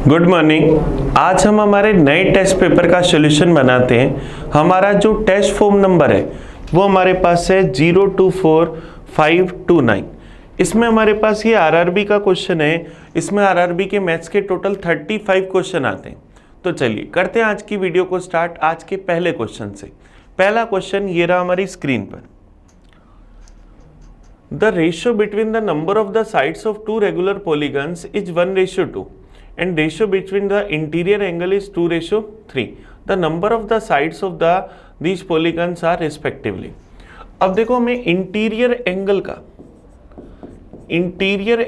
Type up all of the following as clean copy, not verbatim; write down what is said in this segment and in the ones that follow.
Good morning. आज हम हमारे नए टेस्ट पेपर का सॉल्यूशन बनाते हैं। हमारा जो टेस्ट फॉर्म नंबर है वो हमारे पास है 024529। इसमें हमारे पास ये आरआरबी का क्वेश्चन है। इसमें आरआरबी के मैथ्स के टोटल 35 क्वेश्चन आते हैं। तो चलिए करते हैं आज की वीडियो को स्टार्ट आज के पहले क्वेश्चन से। पहला क्वेश्चन ये रहा हमारी स्क्रीन पर। The ratio between the number of the sides of two regular polygons is 1:2 and ratio between the interior angle is 2:3. The number of the sides of these polygons are respectively. अब देखो हमें interior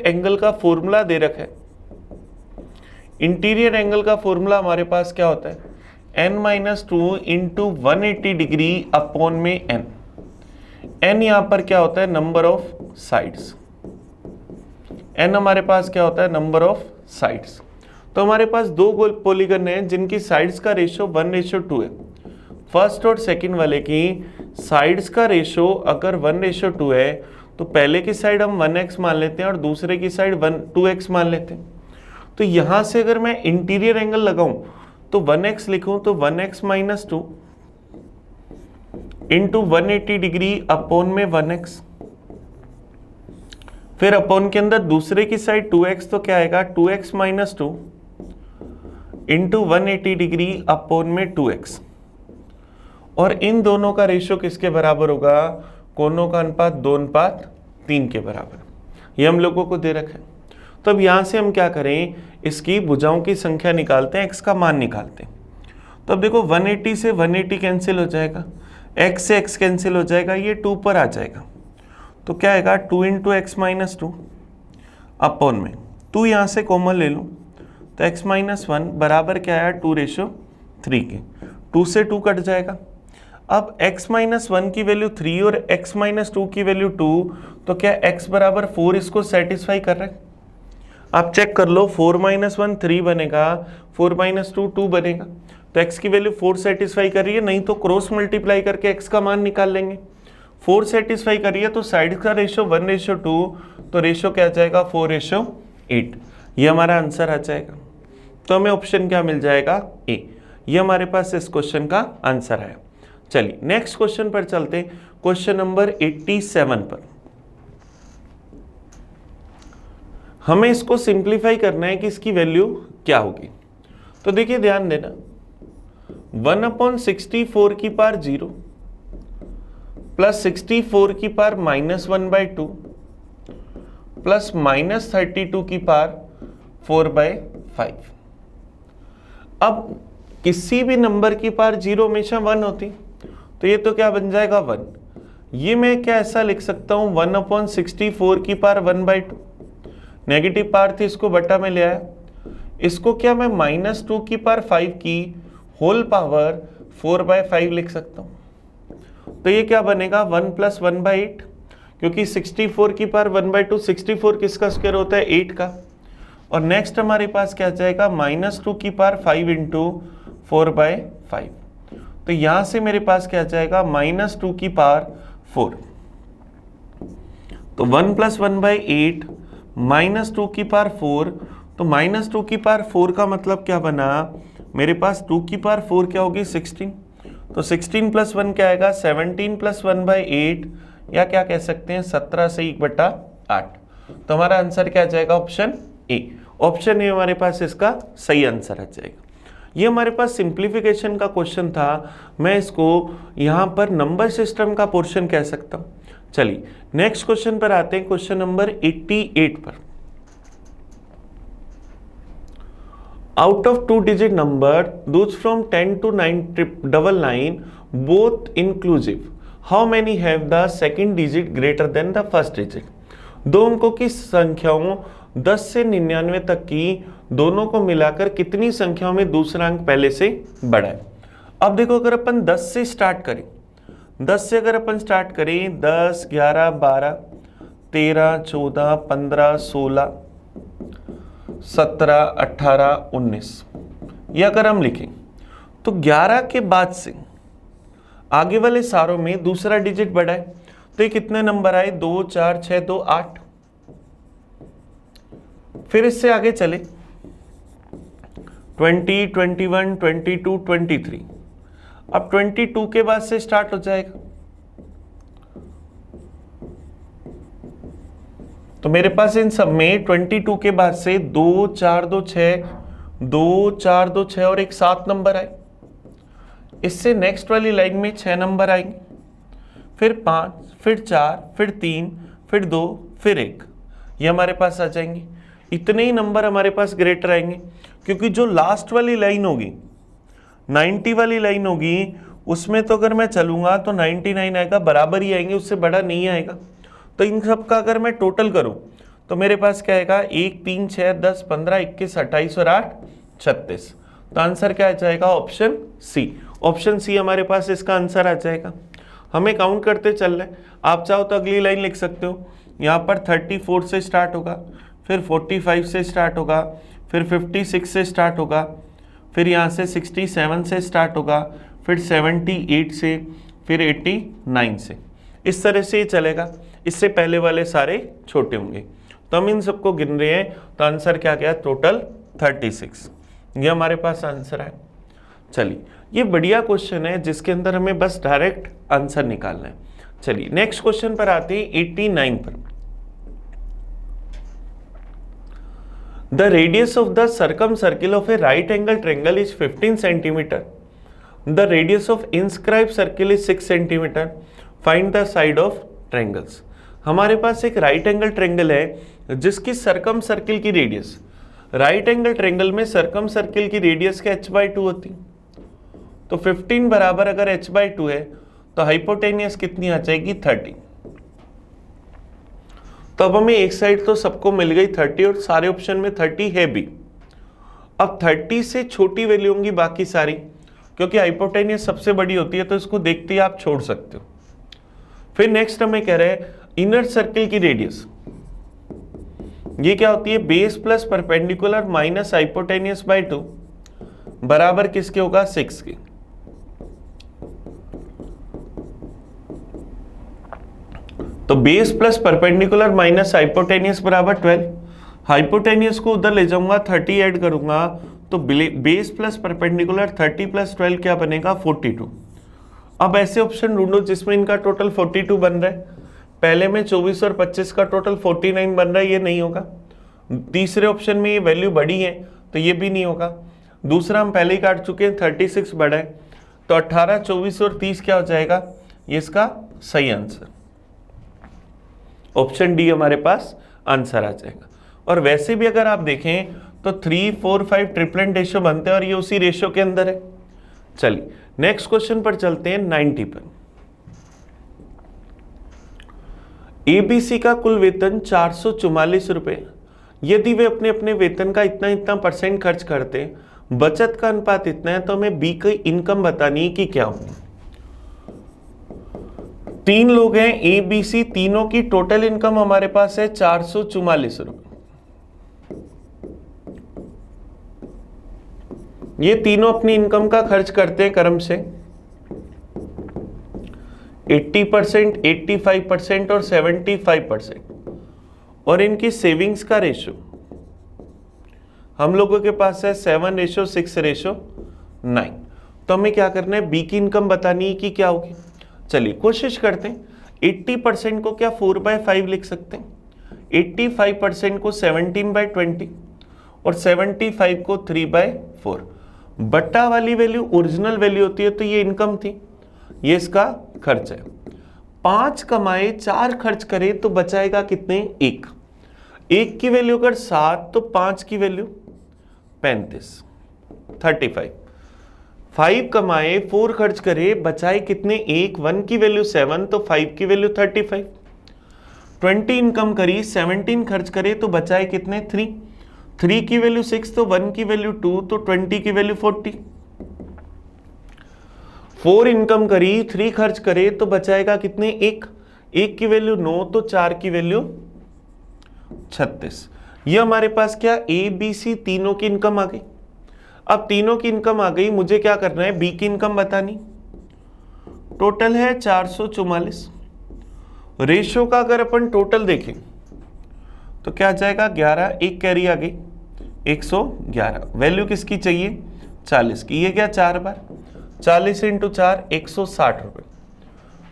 angle का formula दे रखा है। Interior angle का formula हमारे पास क्या होता है, n-2 इंटू 180 डिग्री अपॉन में n यहां पर क्या होता है, नंबर ऑफ साइड्स। n हमारे पास क्या होता है, नंबर ऑफ साइड्स। तो हमारे पास दो पॉलीगन हैं जिनकी साइड्स का रेशियो 1:2 है। फर्स्ट और सेकंड वाले की साइड्स का रेशियो अगर 1:2 है तो पहले की साइड हम 1x मान लेते हैं और दूसरे की साइड 2x मान लेते हैं। तो यहां से अगर मैं इंटीरियर एंगल लगाऊं तो 1x लिखूं तो 1x - 2 इंटू 180 डिग्री अपॉन में 1x, फिर अपॉन के अंदर दूसरे की साइड 2x तो क्या आएगा 2x - 2 इंटू 180 डिग्री अपॉन में 2x। और इन दोनों का रेशियो किसके बराबर होगा, कोनों का अनुपात 2:3 के बराबर। ये हम लोगों को दे रखा है। तो अब यहां से हम क्या करें, इसकी भुजाओं की संख्या निकालते हैं, x का मान निकालते हैं। तो अब देखो 180 से 180 कैंसिल हो जाएगा, x से x कैंसिल हो जाएगा, ये 2 पर आ जाएगा। तो क्या आएगा 2 इंटू x - 2 अपॉन में 2 यहाँ से कॉमन ले लूँ तो x - 1 बराबर क्या आया 2:3 के। 2 से 2 कट जाएगा। अब x - 1 की वैल्यू 3 और x - 2 की वैल्यू 2, तो क्या x बराबर 4 इसको सेटिस्फाई कर रहा है। आप चेक कर लो, 4 - 1 3 बनेगा, 4 - 2 2 बनेगा। तो x की वैल्यू 4 सेटिस्फाई कर रही है, नहीं तो क्रॉस मल्टीप्लाई करके x का मान निकाल लेंगे। 4 सेटिस्फाई करिए तो साइड का रेशियो 1:2, तो रेशियो क्या आ जाएगा 4:8। ये हमारा आंसर आ जाएगा। तो हमें ऑप्शन क्या मिल जाएगा, ए। ये हमारे पास इस क्वेश्चन का आंसर है। चलिए नेक्स्ट क्वेश्चन पर चलते हैं, क्वेश्चन नंबर 87 पर। हमें इसको सिंप्लीफाई करना है कि इसकी वैल्यू क्या होगी। तो देखिए ध्यान देना, 1/64 की पावर 0 प्लस 64 की पावर -1/2 प्लस -32 की पावर 4/5। अब किसी भी नंबर की पावर 0 हमेशा 1 होती, तो ये तो क्या बन जाएगा 1। ये मैं क्या ऐसा लिख सकता हूं 1/64 की पावर 1/2, नेगेटिव पावर थी इसको बटा में ले आया। इसको क्या मैं -2 की पावर 5 की होल पावर 4/5 लिख सकता हूं। तो ये क्या बनेगा 1 + 1/8, क्योंकि 64 की पावर 1/2, 64 किसका स्क्वायर होता है 8 का। और नेक्स्ट हमारे पास क्या जाएगा -2 की पावर 5 इंटू 4/5। तो यहां से मेरे पास क्या जाएगा -2 की पावर 4। तो 1 + 1/8 -2 की पावर 4, तो -2 की पावर 4 का मतलब क्या बना, मेरे पास 2 की पावर 4 क्या होगी 16। तो 16 + 1 क्या आएगा 17 + 1/8, या क्या कह सकते हैं 17 से 1/8। तो हमारा आंसर क्या जाएगा ऑप्शन ए। ऑप्शन ए हमारे पास इसका सही आंसर आ जाएगा। ये हमारे पास सिंप्लीफिकेशन का क्वेश्चन था, मैं इसको यहां पर नंबर सिस्टम का पोर्शन कह सकता हूं। चलिए नेक्स्ट क्वेश्चन पर आते हैं, क्वेश्चन नंबर 88 पर। Out of 2-digit number, those from 10 to 999 both inclusive, how many have the second digit greater than the first digit? दो अंकों की संख्याओं 10 से 99 तक की दोनों को मिलाकर कितनी संख्याओं में दूसरा अंक पहले से बड़ा है। अब देखो अगर अपन 10 से स्टार्ट करें, 10 से अगर अपन स्टार्ट करें 10, 11, 12, 13, 14, 15, 16, 17, 18, 19, ये अगर हम लिखें तो 11 के बाद से आगे वाले सारों में दूसरा डिजिट बढ़ा है। तो ये कितने नंबर आए 2, 4, 6, 2, 8। फिर इससे आगे चले 20, 21, 22, 23। अब 22 के बाद से स्टार्ट हो जाएगा, तो मेरे पास इन सब में 22 के बाद से 2 4 2 6, 2 4 2 6 और एक 7 नंबर आए। इससे नेक्स्ट वाली लाइन में 6 नंबर आएंगे, फिर 5, फिर 4, फिर 3, फिर 2, फिर 1, ये हमारे पास आ जाएंगे। इतने ही नंबर हमारे पास ग्रेटर आएंगे, क्योंकि जो लास्ट वाली लाइन होगी 90 वाली लाइन होगी, उसमें तो अगर मैं चलूंगा तो 99 आएगा, बराबर ही आएंगे, उससे बड़ा नहीं आएगा। तो इन सब का अगर मैं टोटल करूं तो मेरे पास क्या आएगा, 1 3 6 10 15 21 28 और 8 36। तो आंसर क्या आ जाएगा, ऑप्शन सी। ऑप्शन सी हमारे पास इसका आंसर आ जाएगा। हमें काउंट करते चल रहे, आप चाहो तो अगली लाइन लिख सकते हो। यहाँ पर 34 से स्टार्ट होगा, फिर 45 से स्टार्ट होगा, फिर 56 से स्टार्ट होगा, फिर यहाँ से 67 से स्टार्ट होगा, फिर 78 से, फिर 89 से। इस तरह से ये चलेगा। इससे पहले वाले सारे छोटे होंगे, तो हम इन सबको गिन रहे हैं। तो आंसर क्या गया, टोटल 36। ये हमारे पास आंसर है। चलिए, ये बढ़िया क्वेश्चन है जिसके अंदर हमें बस डायरेक्ट आंसर निकालना है। चलिए नेक्स्ट क्वेश्चन पर आते हैं, 89 पर। The radius of the circum circle of A right angle triangle is 15 centimetre. The radius of inscribe circle is 6 centimetre. Find the side of triangles. हमारे पास एक राइट एंगल ट्रायंगल है जिसकी सर्कम सर्किल की radius, right angle triangle में circum circle की radius क्या h/2 होती, तो 15 बराबर अगर h/2 है तो हाइपोटेनियस कितनी आ जाएगी, 30। तो अब हमें एक साइड तो सबको मिल गई 30 और सारे ऑप्शन में 30 है भी। अब 30 से छोटी वैल्यू होंगी बाकी सारी, क्योंकि हाइपोटेनियस सबसे बड़ी होती है, तो इसको देखते ही आप छोड़ सकते हो। फिर नेक्स्ट हमें कह रहे हैं इनर सर्किल की रेडियस, ये क्या होती है, base plus perpendicular minus hypotenuse by 2 बराबर किसके होगा, 6 के। तो base plus perpendicular minus hypotenuse बराबर 12। हाइपोटेनियस को उधर ले जाऊंगा, 30 ऐड करूंगा, तो बेस प्लस परपेंडिकुलर 30 प्लस 12 क्या बनेगा, 42। अब ऐसे ऑप्शन ढूंढो जिसमें इनका टोटल 42 बन रहा है। पहले में 24 और 25 का टोटल 49 बन रहा है, ये नहीं होगा। तीसरे ऑप्शन में ये वैल्यू बड़ी है तो ये भी नहीं होगा। दूसरा हम पहले ही काट चुके हैं, 36 बड़ा है, तो 18, 24 और 30 क्या हो जाएगा, ये इसका सही आंसर ऑप्शन डी हमारे पास आंसर आ जाएगा। और वैसे भी अगर आप देखें तो 3, 4, 5 ट्रिपलेट रेशियो बनते हैं और ये उसी रेशियो के अंदर है। चलिए नेक्स्ट क्वेश्चन पर चलते हैं, 90 पर। एबीसी का कुल वेतन 444 रुपए, यदि वे अपने अपने वेतन का इतना इतना % खर्च करते हैं, बचत का अनुपात इतना है, तो हमें बी की इनकम बतानी है कि क्या होगी। 3 लोग हैं ए बी सी, तीनों की टोटल इनकम हमारे पास है 444 रुपए। ये तीनों अपनी इनकम का खर्च करते हैं क्रम से 80%, 85% और 75%। और इनकी सेविंग्स का रेशो हम लोगों के पास है 7:6:9। तो हमें क्या करना है, बी की इनकम बतानी है कि क्या होगी। चलिए कोशिश करते हैं। 80% को क्या 4/5 लिख सकते हैं, 85% को 17/20 और 75 को 3/4। बट्टा वाली वैल्यू ओरिजिनल वैल्यू होती है, तो ये इनकम थी, ये इसका खर्च है। 5 कमाए 4 खर्च करे तो बचाएगा कितने, 1 की वैल्यू अगर 7 तो 5 की वैल्यू 35, 35। 5 कमाए 4 खर्च करे बचाए कितने, 1 की वैल्यू 7 तो 5 की वैल्यू 35। 20 इनकम करी, 17 खर्च करे तो बचाए कितने, 3 की वैल्यू 6 तो 1 की वैल्यू 2 तो 20 की वैल्यू 40। 4 इनकम करी, 3 खर्च करे तो बचाएगा कितने, 1 की वैल्यू 9 तो 4 की वैल्यू 36। ये हमारे पास क्या, ए बी सी तीनों की इनकम आ गई। अब तीनों की इनकम आ गई, मुझे क्या करना है, बी की इनकम बतानी। टोटल है 444। रेशियो का अगर अपन टोटल देखें तो क्या आ जाएगा, 11, 1 कैरी आ गई, 111। वैल्यू किसकी चाहिए? 40 की। ये क्या 4 बार, 40 इंटू 4 160 रुपये।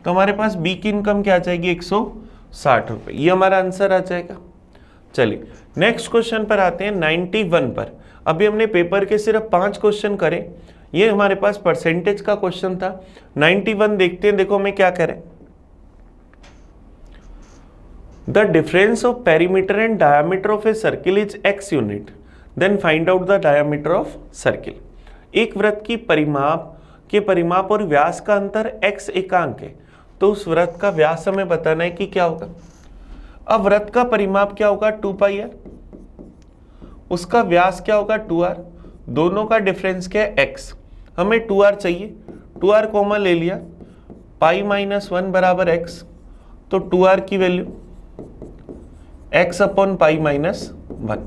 तो हमारे पास बी की इनकम क्या आ जाएगी? 160 रुपये। ये हमारा आंसर आ जाएगा। चलिए नेक्स्ट क्वेश्चन पर आते हैं 91 पर। अभी हमने पेपर के सिर्फ 5 क्वेश्चन करे, ये हमारे पास परसेंटेज का क्वेश्चन था। 91 देखते हैं। देखो हमें क्या करें, the difference of perimeter and diameter of a circle is x unit, then find out the diameter of circle. एक वृत्त की परिमाप और व्यास का अंतर x एकांक है, तो उस वृत्त का व्यास हमें बताना है कि क्या होगा। अब वृत्त का परिमाप क्या होगा? 2πr, उसका व्यास क्या होगा? 2r, दोनों का डिफरेंस क्या है? x। हमें 2r चाहिए, 2r कॉमन ले लिया, पाई माइनस 1 बराबर x, तो 2r की value x upon pi minus 1।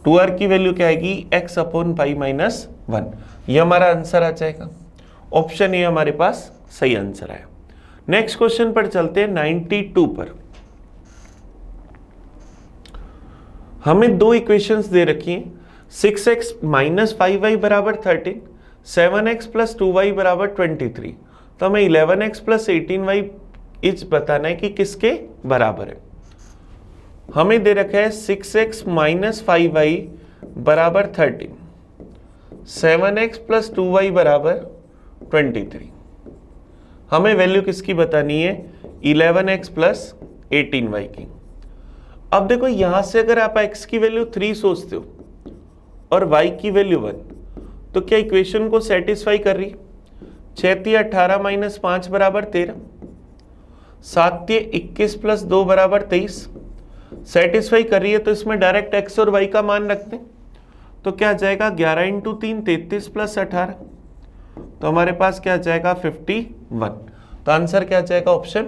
2r की वैल्यू क्या आएगी? x upon pi minus 1। ये हमारा आंसर आ जाएगा। ऑप्शन ए हमारे पास सही आंसर है। नेक्स्ट क्वेश्चन पर चलते हैं 92 पर। हमें दो इक्वेशंस दे रखी हैं, 6x माइनस 5y बराबर 13, 7x प्लस 2y बराबर 23। तो हमें 11x प्लस 18y इज बताना है कि किसके बराबर है। हमें दे रखा है 6x माइनस 5y बराबर 13, 7x प्लस 2y बराबर 23। हमें वैल्यू किसकी बतानी है? 11x प्लस 18y की। अब देखो यहां से अगर आप x की वैल्यू 3 सोचते हो और y की वैल्यू 1, तो क्या इक्वेशन को सेटिस्फाई कर रही? 6 18 माइनस 5 बराबर 13, 7 21 प्लस 2 बराबर 23। सेटिस्फाई कर रही है तो इसमें डायरेक्ट x और y का मान रखते हैं, तो क्या आ जाएगा? 11 इंटू 3 33 प्लस 18, तो हमारे पास क्या आ जाएगा? 51। तो आंसर क्या आ जाएगा? Option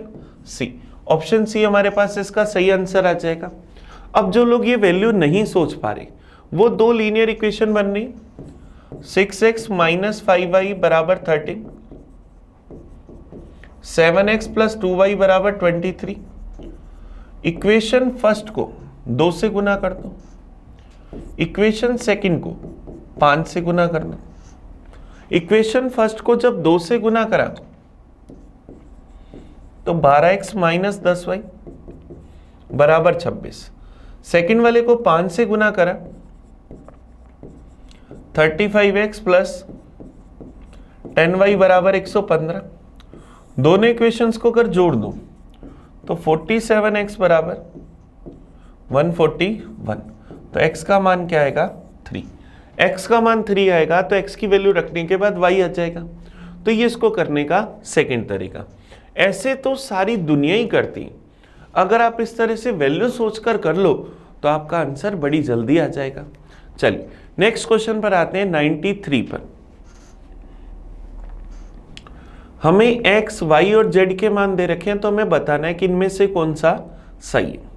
C. ऑप्शन सी हमारे पास इसका सही आंसर आ जाएगा। अब जो लोग ये वैल्यू नहीं सोच पा रहे, वो दो लीनियर इक्वेशन बन रही, 6x माइनस 5y बराबर 13, 7x प्लस 2y बराबर 23। इक्वेशन फर्स्ट को 2 से गुना कर दो, इक्वेशन सेकंड को 5 से गुना कर दो। इक्वेशन फर्स्ट को जब 2 से गुना करा तो 12x माइनस 10y बराबर 26। सेकेंड वाले को 5 से गुना करा, 35x प्लस 10y बराबर 115। दोनों इक्वेशंस को अगर जोड़ दो तो 47x बराबर 141। तो x का मान क्या आएगा? 3। x का मान 3 आएगा तो x की वैल्यू रखने के बाद y आ जाएगा। तो ये इसको करने का सेकंड तरीका। ऐसे तो सारी दुनिया ही करती, अगर आप इस तरह से वैल्यू सोचकर कर लो तो आपका आंसर बड़ी जल्दी आ जाएगा। चलिए नेक्स्ट क्वेश्चन पर आते हैं 93 पर। हमें x, y और z के मान दे रखे हैं, तो हमें बताना है कि इनमें से कौन सा सही है।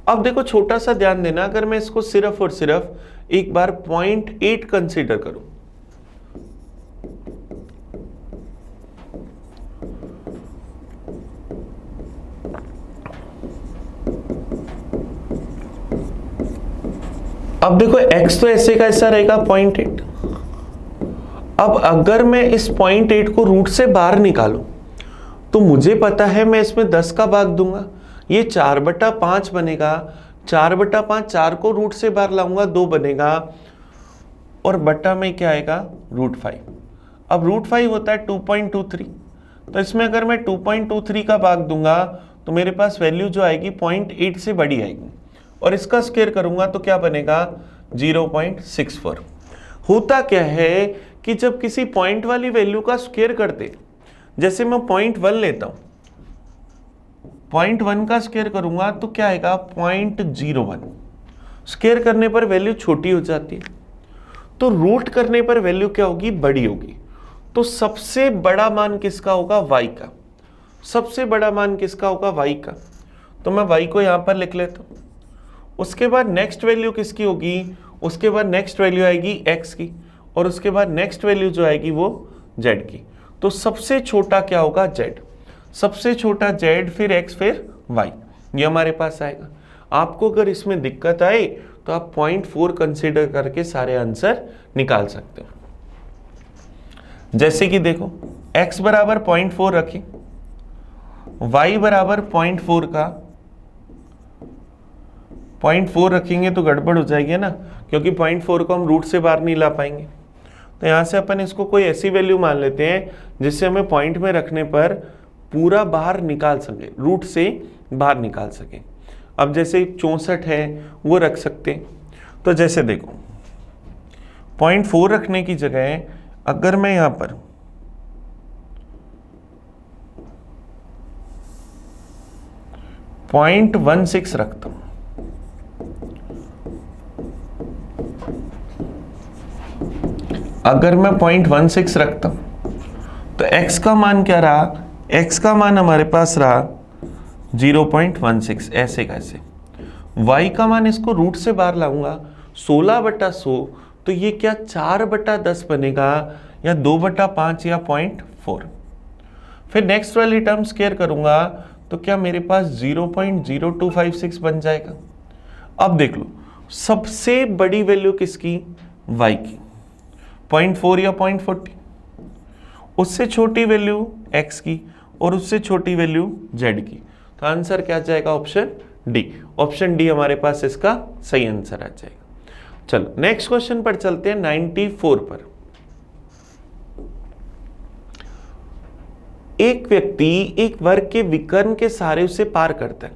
अब देखो छोटा सा ध्यान देना, अगर मैं इसको सिर्फ और सिर्फ एक बार 0.8 कंसीडर करूं, अब देखो x तो ऐसे का ऐसा रहेगा 0.8। अब अगर मैं इस 0.8 को रूट से बाहर निकालूं तो मुझे पता है मैं इसमें 10 का भाग दूंगा, ये 4/5 बनेगा। 4/5, 4 को रूट से बाहर लाऊंगा 2 बनेगा, और बटा में क्या आएगा? √5। अब √5 होता है 2.23, तो इसमें अगर मैं 2.23 का भाग दूंगा तो मेरे पास वैल्यू जो आएगी 0.8 से बड़ी आएगी, और इसका स्क्वायर करूंगा तो क्या बनेगा? 0.64। होता क्या है कि जब किसी पॉइंट वाली वैल्यू का स्क्वायर करते, जैसे मैं 0.1 लेता हूं, 0.1 का स्क्वायर करूंगा तो क्या आएगा? 0.01। स्क्वायर करने पर वैल्यू छोटी हो जाती है, तो रूट करने पर वैल्यू क्या होगी? बड़ी होगी। तो सबसे बड़ा मान किसका होगा? y का। सबसे बड़ा मान किसका होगा? y का। तो मैं y को यहां पर लिख लेता हूं। उसके बाद नेक्स्ट वैल्यू किसकी होगी? उसके बाद नेक्स्ट वैल्यू आएगी x की, और उसके बाद नेक्स्ट वैल्यू जो आएगी वो z की। तो सबसे छोटा क्या होगा? z। सबसे छोटा z, फिर x, फिर y, ये हमारे पास आएगा। आपको अगर इसमें दिक्कत आए तो आप 0.4 कंसीडर करके सारे आंसर निकाल सकते हो। जैसे कि देखो x बराबर 0.4 रखें, y बराबर 0.4 का 0.4 रखेंगे तो गड़बड़ हो जाएगी ना, क्योंकि 0.4 को हम रूट से बाहर नहीं ला पाएंगे। तो यहाँ से अपन इसको कोई ऐसी वैल्यू मान लेते हैं जिससे हमें पॉइंट में रखने पर पूरा बाहर निकाल सके, रूट से बाहर निकाल सके। अब जैसे 64 है वो रख सकते हैं। तो जैसे देखो 0.4 रखने की जगह अगर मैं यहाँ पर 0.16 रखता हूं, अगर मैं 0.16 रखता हूं तो x का मान क्या रहा, x का मान हमारे पास रहा 0.16, ऐसे कैसे। y का मान इसको रूट से बाहर लाऊंगा 16/100, तो ये क्या 4/10 बनेगा या 2/5 या 0.4। फिर नेक्स्ट वाली टर्म स्क्वायर करूंगा तो क्या मेरे पास 0.0256 बन जाएगा। अब देख लो सबसे बड़ी वैल्यू किसकी, y की, 0.4 या 0.40, उससे छोटी वैल्यू x की और उससे छोटी वैल्यू z की। तो आंसर क्या जाएगा, ऑप्शन डी। ऑप्शन डी हमारे पास इसका सही आंसर आ जाएगा। चलो नेक्स्ट क्वेश्चन पर चलते हैं 94 पर। एक व्यक्ति एक वर्ग के विकर्ण के सहारे उसे पार करता है,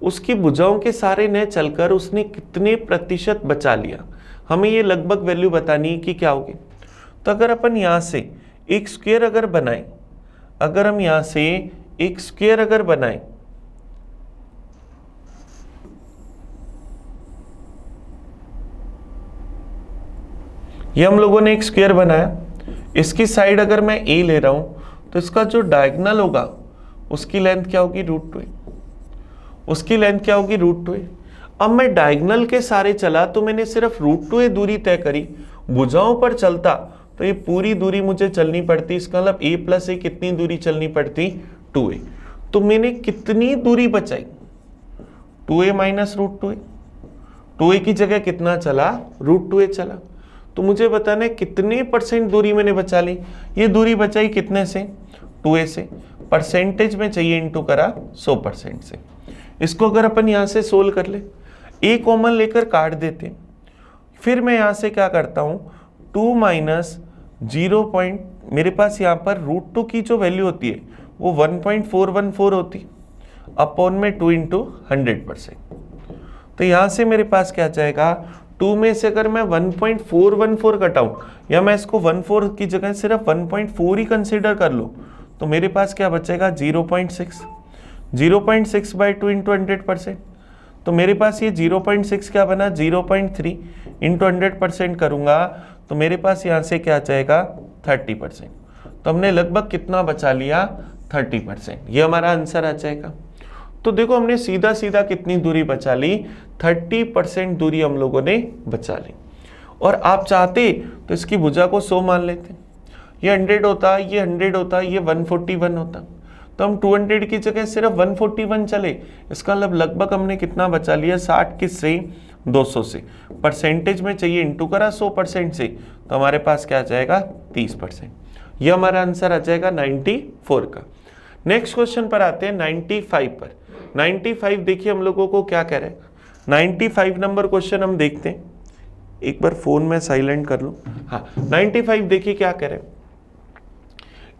उसकी भुजाओं के सहारे न चलकर उसने कितने प्रतिशत बचा लिया। हमें ये लगभग वैल्यू बतानी है कि क्या होगी। तो अगर अपन यहां से एक स्क्वायर अगर बनाएं, अगर हम यहां से एक स्क्वायर अगर बनाएं, ये हम लोगों ने एक स्क्वायर बनाया, इसकी साइड अगर मैं a ले रहा हूं तो इसका जो डायगोनल होगा उसकी लेंथ क्या होगी, √2a। उसकी लेंथ क्या होगी, √2a। अब मैं डायगोनल के सारे चला तो मैंने सिर्फ √2a दूरी तय करी, भुजाओं पर चलता तो ये पूरी दूरी मुझे चलनी पड़ती, इसका मतलब a + a कितनी दूरी चलनी पड़ती, 2a। तो मैंने कितनी दूरी बचाई, 2a - √2a। 2a की जगह कितना चला, √2a चला। तो मुझे बताना है कितने % दूरी मैंने बचा ली। ये दूरी बचाई कितने से, 2a से। परसेंटेज में चाहिए, इंटू करा 100% से। इसको अगर अपन यहाँ से सोल्व कर ले, a कॉमन लेकर काट देते, फिर मैं यहाँ से क्या करता हूँ, 2 - 0. मेरे पास यहाँ पर √2 की जो वैल्यू होती है वो 1.414 होती, अपॉन में 2 × 100%। तो यहाँ से मेरे पास क्या जाएगा, 2 में से अगर मैं 1.414 घटाऊं या मैं इसको 14 की जगह सिर्फ 1.4 ही कंसीडर कर लूं तो मेरे पास क्या बचेगा, 0.6। 0.6/2 × 100%। तो मेरे पास ये 0.6 क्या बना, 0.3 × 100% करूंगा तो मेरे पास यहाँ से क्या जाएगा, 30%। तो हमने लगभग कितना बचा लिया, 30%। ये हमारा आंसर आ जाएगा। तो देखो हमने सीधा सीधा कितनी दूरी बचा ली, 30% दूरी हम लोगों ने बचा ली। और आप चाहते तो इसकी भुजा को 100 मान लेते, ये 100 होता, ये 100 होता, ये 141 होता। तो हम 200 की जगह सिर्फ 141 चले, इसका मतलब लगभग हमने कितना बचा लिया, 60 किससे, 200 से। परसेंटेज में चाहिए, इंटू करा 100% से, तो हमारे पास क्या आ जाएगा, 30%। ये हमारा आंसर आ जाएगा 94 का। नेक्स्ट क्वेश्चन पर आते हैं 95 पर। 95 देखिए हम लोगों को क्या कह रहे हैं, 95 नंबर क्वेश्चन हम देखते हैं। एक बार फोन में साइलेंट कर लूं। हाँ 95 देखिए क्या कह रहे हैं,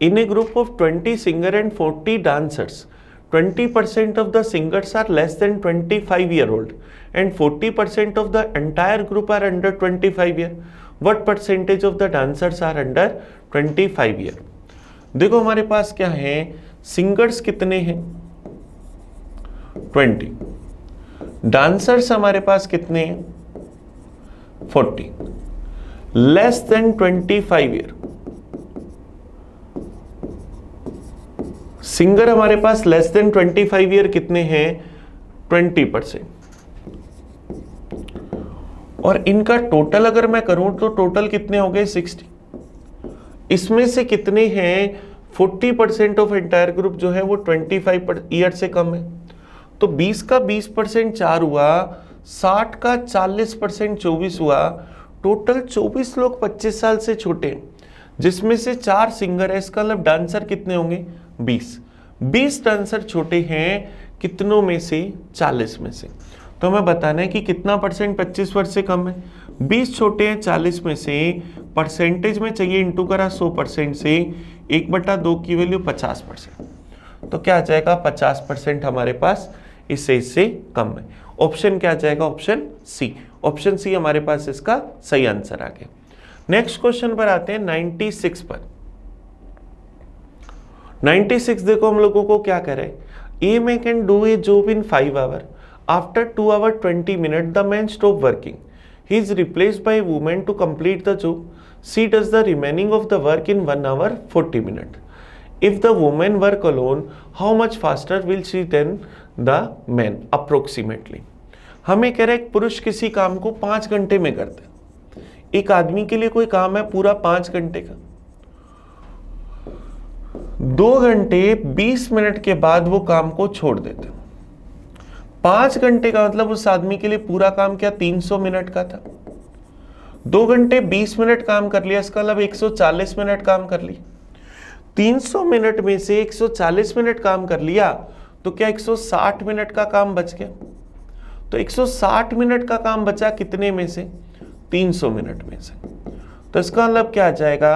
in a group of 20 singer and 40 dancers 20% of the singers are less than 25 year old and 40% of the entire group are under 25 year. What percentage of the dancers are under 25 year? देखो हमारे पास क्या है, singers कितने हैं, 20, dancers हमारे पास कितने हैं, 40, less than 25 year. Singer हमारे पास लेस देन 25 ईयर कितने हैं, 20%। और इनका टोटल अगर मैं करूं तो टोटल कितने हो गए, 60। इसमें से कितने हैं, 40% ऑफ एंटायर ग्रुप जो है वो 25 ईयर से कम है। तो 20 का 20% 4 हुआ, 60 का 40% 24 हुआ, टोटल 24 लोग 25 साल से छोटे हैं, जिसमें से 4 सिंगर है। इसका मतलब डांसर कितने होंगे? 20 डांसर छोटे हैं कितनों में से? 40 में से। तो हमें बताना है कि कितना परसेंट 25 वर्ष से कम है। 20 छोटे हैं 40 में से, परसेंटेज में चाहिए, इंटू करा 100% से, 1/2 की वैल्यू 50%। तो क्या आ जाएगा? 50% हमारे पास इससे कम है। ऑप्शन क्या आ जाएगा? Option C. ऑप्शन सी हमारे पास इसका सही आंसर आ गया। नेक्स्ट क्वेश्चन पर आते हैं 96 पर। 96 देखो हम लोगों को क्या करे, a man can do a job in 5 hour, after 2 hour 20 minute the man stop working, he is replaced by a woman to complete the job, she does the remaining of the work in 1 hour 40 minute. If the woman work alone, how much faster will she than the man approximately? हमें कह रहे पुरुष किसी काम को 5 घंटे में करते हैं। एक आदमी के लिए कोई काम है पूरा 5 घंटे का, 2 घंटे 20 मिनट के बाद वो काम को छोड़ देते हैं। 5 घंटे का मतलब उस आदमी के लिए पूरा काम क्या 300 मिनट का था। 2 घंटे 20 मिनट काम कर लिया, इसका मतलब 140 मिनट काम कर लिया। 300 मिनट में से 140 मिनट काम कर लिया तो क्या 160 मिनट का काम बच गया। तो 160 मिनट का काम बचा कितने में से? 300 मिनट में से। तो इसका मतलब क्या आ जाएगा?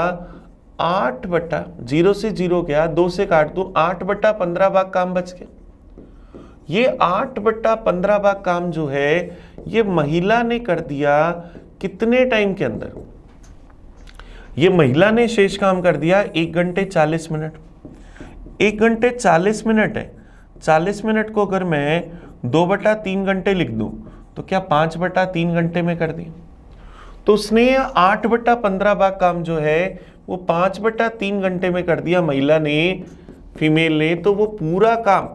8/0 से 0 गया, 2 से काट दूं, 8/15 भाग काम बच गया। ये 8/15 भाग काम जो है ये महिला ने कर दिया कितने टाइम के अंदर? ये महिला ने शेष काम कर दिया 1 घंटे 40 मिनट। 1 घंटे 40 मिनट है, 40 मिनट को अगर मैं 2/3 घंटे लिख दूं तो क्या 5/3 घंटे में कर दिया। तो उसने 8/15 भाग काम जो है वो 5/3 घंटे में कर दिया महिला ने, फीमेल ने। तो वो पूरा काम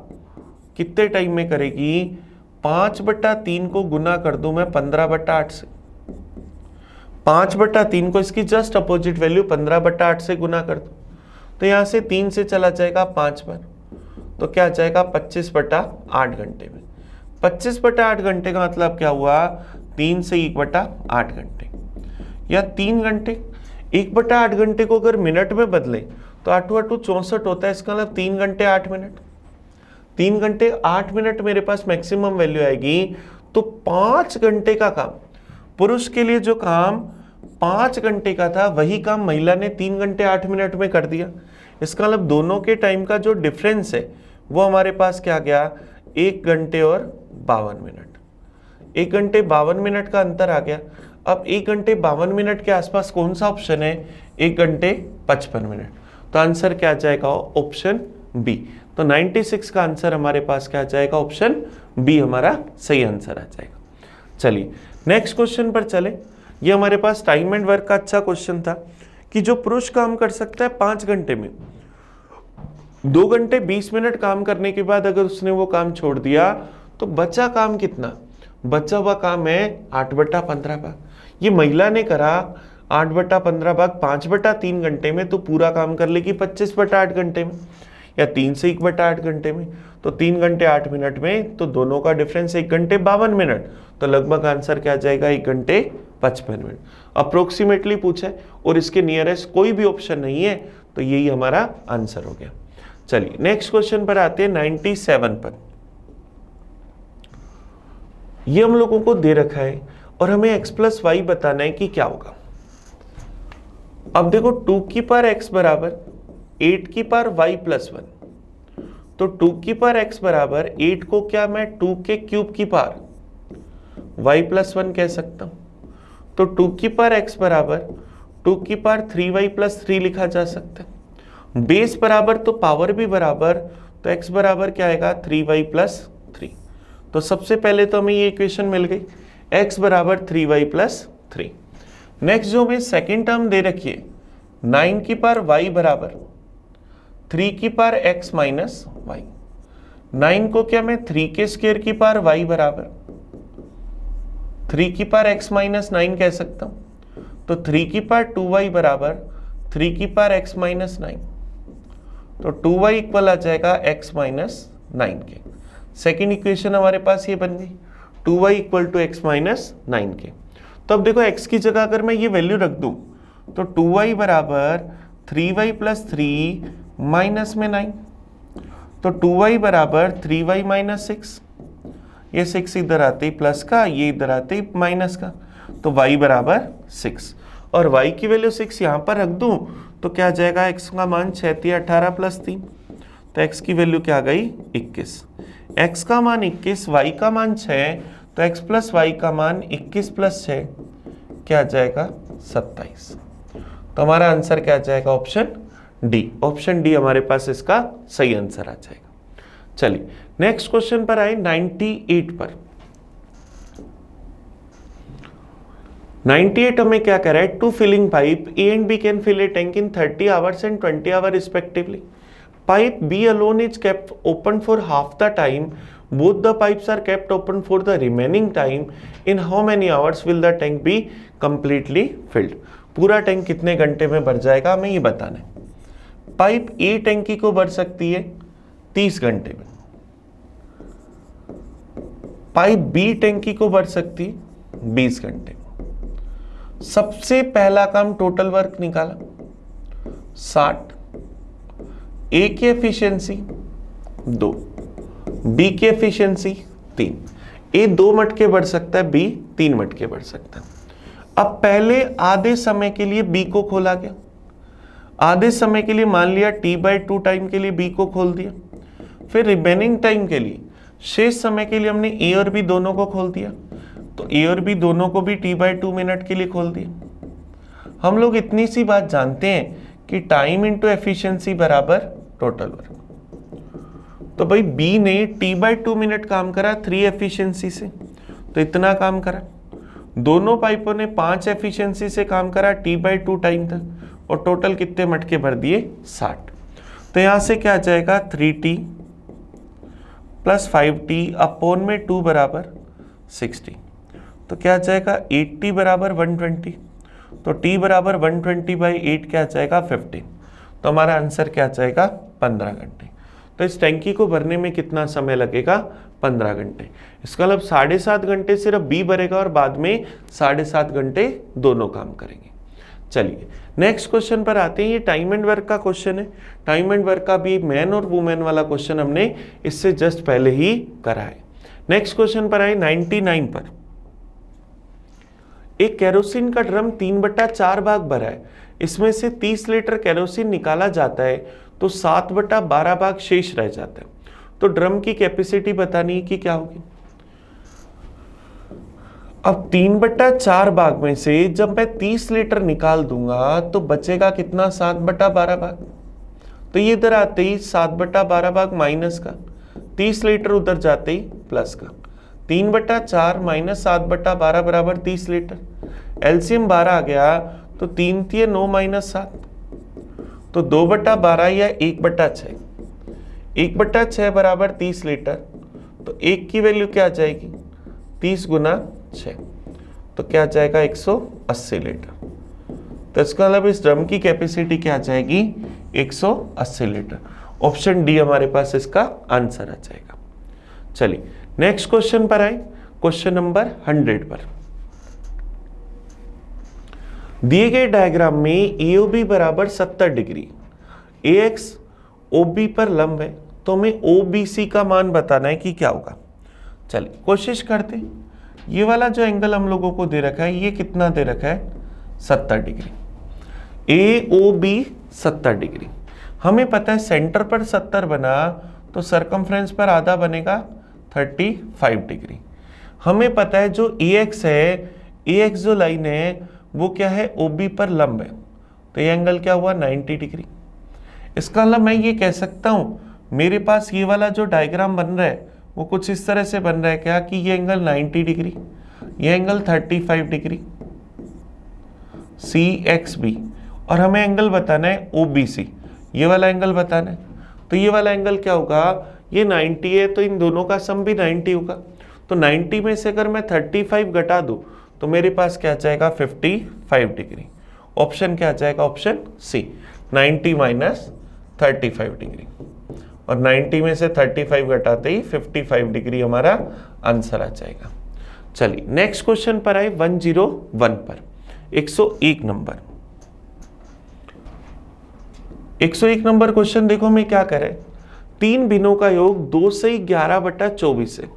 कितने टाइम में करेगी? 5/3 को गुना कर दूं मैं 15/8 से, 5/3 को इसकी जस्ट अपोजिट वैल्यू 15/8 से गुना कर दो, तो यहां से 3 से चला जाएगा 5 बार, तो क्या जाएगा 25/8 घंटे में। 25/8 घंटे का मतलब क्या हुआ? 3 से 1/8 घंटे, या 3 घंटे। 1/8 घंटे को अगर मिनट में बदले तो 8×8 64 होता है, इसका मतलब 3 घंटे 8 मिनट। 3 घंटे 8 मिनट मेरे पास मैक्सिमम वैल्यू आएगी। तो 5 घंटे का काम, पुरुष के लिए जो काम 5 घंटे का था वही काम महिला ने 3 घंटे 8 मिनट में कर दिया। इसका मतलब दोनों के टाइम का जो डिफरेंस है वो हमारे पास क्या गया? 1 घंटे और 52 मिनट। 1 घंटे 52 मिनट का अंतर आ गया। अब 1 घंटे 52 मिनट के आसपास कौन सा ऑप्शन है? 1 घंटे 55 मिनट। तो आंसर क्या आ जाएगा? Option B. तो 96 का आंसर हमारे पास क्या आ जाएगा? ऑप्शन बी हमारा सही आंसर आ जाएगा। चलिए नेक्स्ट क्वेश्चन पर चले। ये हमारे पास टाइम एंड वर्क का अच्छा क्वेश्चन था कि जो पुरुष काम कर सकता है 5 घंटे में, 2 घंटे 20 मिनट काम करने के बाद अगर उसने वो काम छोड़ दिया तो बचा काम कितना? बचा हुआ काम है 8/15 भाग। ये महिला ने करा 8/15 भाग 5/3 घंटे में, तो पूरा काम कर लेगी 25/8 घंटे में, या 3 से 1/8 घंटे में। तो 3 घंटे 8 मिनट में, तो दोनों का डिफरेंस 1 घंटे 52 मिनट। तो लगभग आंसर क्या जाएगा? 1 घंटे 55 मिनट अप्रोक्सीमेटली पूछा है, और इसके नियरेस्ट कोई भी ऑप्शन नहीं है, तो यही हमारा आंसर हो गया। चलिए नेक्स्ट क्वेश्चन पर आते हैं 97 पर। ये हम लोगों को दे रखा है और हमें x + y बताना है कि क्या होगा। अब देखो 2 की पावर x बराबर 8 की पावर y + 1, तो 2 की पावर x बराबर 8 को क्या मैं 2 के क्यूब की पावर y + 1 कह सकता हूं। तो 2 की पावर x बराबर 2 की पावर 3y + 3 लिखा जा सकता है। बेस बराबर तो पावर भी बराबर, तो x बराबर क्या आएगा? 3y + 3। तो सबसे पहले तो हमें ये इक्वेशन मिल गई, x बराबर 3y + 3। नेक्स्ट जो हमें सेकेंड टर्म दे रखी है 9 की पावर y बराबर 3 की पावर x - y। 9 को क्या मैं 3 के स्क्वायर की पावर y बराबर 3 की पावर x - 9 कह सकता हूं। तो 3 की पावर 2y बराबर 3 की पावर x - 9। तो 2y इक्वल आ जाएगा x - 9 के। सेकेंड इक्वेशन हमारे पास ये बन गई। 2y equal to x minus 9 के। तो अब देखो x की जगह अगर मैं ये वैल्यू रख दूं तो 2y बराबर 3y प्लस 3 माइनस में 9, तो 2y बराबर 3y माइनस 6, ये 6 इधर आते ही प्लस का, ये इधर आते ही माइनस का, तो y बराबर 6, और y की वैल्यू 6 यहाँ पर रख दूं तो क्या आ जाएगा, x का मान 6 × 18 प्लस 3, तो x की वैल्यू क्या आ गई 21, x का मान 21, y का मान 6, तो x प्लस y का मान 21 प्लस 6 क्या आ जाएगा 27। तो हमारा आंसर क्या आ जाएगा, ऑप्शन डी। ऑप्शन डी हमारे पास इसका सही आंसर आ जाएगा। चलिए नेक्स्ट क्वेश्चन पर आए 98 पर। 98 हमें क्या कह रहा है, two filling pipe A and B can fill a tank in 30 hours and 20 hours respectively. Pipe B alone is kept open for half the time. Both the pipes are kept open for the remaining time. In how many hours will the tank be completely filled? पूरा tank कितने घंटे में भर जाएगा हमें ये बताना है। पाइप A टैंकी को भर सकती है 30 घंटे में, पाइप B टैंकी को भर सकती है 20 घंटे में। सबसे पहला काम टोटल वर्क निकाला 60, ए की एफिशिएंसी 2, बी की एफिशिएंसी 3। ए 2 मटके बढ़ सकता है, बी 3 मटके बढ़ सकता है। अब पहले आधे समय के लिए बी को खोला गया, आधे समय के लिए मान लिया t/2 टाइम के लिए बी को खोल दिया, फिर रिमेनिंग टाइम के लिए शेष समय के लिए हमने ए और बी दोनों को खोल दिया, तो ए और बी दोनों को भी t/2 मिनट के लिए खोल दिया। हम लोग इतनी सी बात जानते हैं कि टाइम इंटू एफिशिएंसी बराबर टोटल वर्क। तो भाई बी ने t/2 मिनट काम करा 3 एफिशिएंसी से, तो इतना काम करा। दोनों पाइपों ने 5 एफिशिएंसी से काम करा t/2 टाइम तक, और टोटल कितने मटके भर दिए 60। तो यहां से क्या आ जाएगा 3t प्लस 5t अपॉन में 2 बराबर 60, तो क्या आ जाएगा 8t बराबर 120, तो t बराबर 120/8 क्या आ जाएगा 15। तो हमारा आंसर क्या आ जाएगा 15 घंटे। तो इस टैंकी को भरने में कितना समय लगेगा 15 घंटे। इसका मतलब 7.5 घंटे सिर्फ बी भरेगा और बाद में 7.5 घंटे दोनों काम करेंगे। चलिए नेक्स्ट क्वेश्चन पर आते हैं। ये टाइम एंड वर्क का क्वेश्चन है। टाइम एंड वर्क का भी मैन और वुमेन वाला क्वेश्चन हमने इससे जस्ट पहले ही करा है। नेक्स्ट क्वेश्चन पर आए 99 पर। एक केरोसिन का ड्रम 3/4 भाग भरा है, इसमें से 30 लीटर केरोसिन निकाला जाता है तो 7/12 भाग शेष रह जाता है। तो ड्रम की कैपेसिटी बतानी है कि क्या होगी। अब 3/4 भाग में से जब मैं 30 लीटर निकाल दूंगा तो बचेगा कितना 7/12 भाग। तो ये इधर आते ही 7/12 भाग माइनस का, 30 लीटर उधर जाते ही प्लस का, 3/4 माइनस 7/12 बराबर 30 लीटर। एलसीएम 12 आ गया तो 3 × 9 माइनस 7, तो 2/12 या 1/6, 1/6 बराबर 30 लीटर। तो 1 की वैल्यू क्या आ जाएगी 30 × 6, तो क्या आ जाएगा 180 लीटर। तो इसका मतलब इस ड्रम की कैपेसिटी क्या आ जाएगी 180 लीटर। ऑप्शन डी हमारे पास इसका आंसर आ जाएगा। चलिए नेक्स्ट क्वेश्चन पर आए, क्वेश्चन नंबर 100 पर। दिए गए डायग्राम में AOB बराबर 70 डिग्री, AX OB पर लंब है, तो हमें OBC का मान बताना है कि क्या होगा। चलिए कोशिश करते हैं। ये वाला जो एंगल हम लोगों को दे रखा है ये कितना दे रखा है 70 डिग्री। AOB 70 degree. हमें पता है सेंटर पर 70 बना तो सरकमफ्रेंस पर आधा बनेगा 35 डिग्री। हमें पता है जो AX है, AX जो लाइन है वो क्या है OB पर लंब है, तो ये एंगल क्या हुआ 90 डिग्री। इसका मतलब मैं ये कह सकता हूं मेरे पास ये वाला जो डायग्राम बन रहा है वो कुछ इस तरह से बन रहा है क्या कि ये एंगल 90 डिग्री, ये एंगल 35 डिग्री CXB, और हमें एंगल बताना है OBC, ये वाला एंगल बताना है। तो ये वाला एंगल क्या होगा, ये 90 है तो इन दोनों का सम भी 90 होगा। तो 90 में से अगर मैं 35 घटा दूं तो मेरे पास क्या जाएगा 55 डिग्री। ऑप्शन क्या जाएगा, ऑप्शन सी 90 माइनस 35 डिग्री, और 90 में से 35 घटाते ही 55 डिग्री हमारा आंसर आ जाएगा। चलिए नेक्स्ट क्वेश्चन पर आए 101 पर 101 नंबर 101 नंबर क्वेश्चन देखो मैं क्या करे, 3 बिनों का योग 2 से 11/24 है।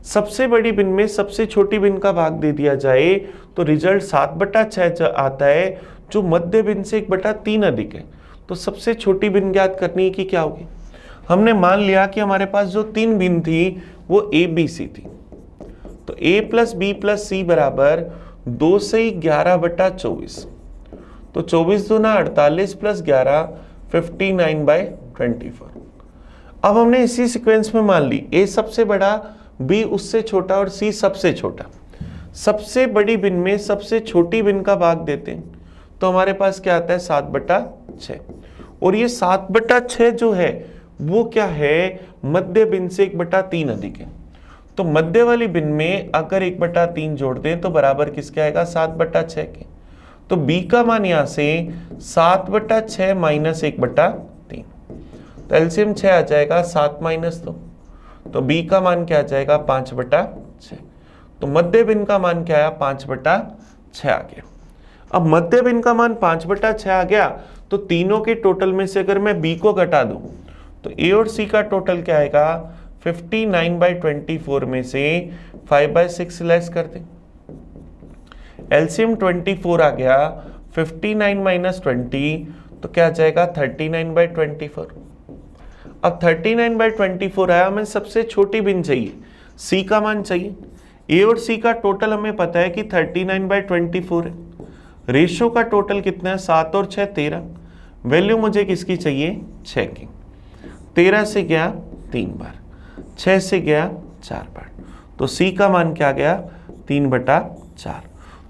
सबसे बड़ी बिन में सबसे छोटी बिन का भाग दे दिया जाए तो रिजल्ट 7/6 आता है, जो मध्य बिन से 1/3 अधिक है। तो सबसे छोटी बिन ज्ञात करनी है कि क्या होगी। हमने मान लिया कि हमारे पास जो 3 बिन थी वो ए बी सी थी, तो a प्लस बी प्लस सी बराबर 2 से 11/24, तो 24 दूना 48 प्लस 11 59/24। अब हमने इसी सीक्वेंस में मान ली a सबसे बड़ा, b उससे छोटा और c सबसे छोटा। सबसे बड़ी बिन में सबसे छोटी बिन का भाग देते हैं तो हमारे पास क्या आता है 7/6, और ये 7/6 जो है वो क्या है, मध्य बिन से 1/3 अधिक है। तो मध्य वाली बिन में अगर 1/3 जोड़ दें तो बराबर किसके आएगा 7/6 के। तो b का मान यहां से 7/6 माइनस 1/3, तो एलसीएम 6 आ जाएगा, 7 माइनस 2, तो b का मान क्या आ जाएगा 5/6। तो मध्य बिन का मान क्या आया 5/6 आ गया। अब मध्य बिन का मान 5/6 आ गया तो तीनों के टोटल में से अगर मैं b को घटा दूं तो a और c का टोटल क्या आएगा 59/24 में से 5/6 लेस कर दें, एलसीएम 24 आ गया, 59 माइनस 20 तो क्या आ जाएगा 39/24। अब 39/24 आया, हमें सबसे छोटी बिन चाहिए, c का मान चाहिए। a और c का टोटल हमें पता है कि 39/24 है, रेशो का टोटल कितना है 7 और 6 13, वैल्यू मुझे किसकी चाहिए 6 की। 13 से गया 3 बार, 6 से गया 4 बार, तो c का मान क्या गया 3/4।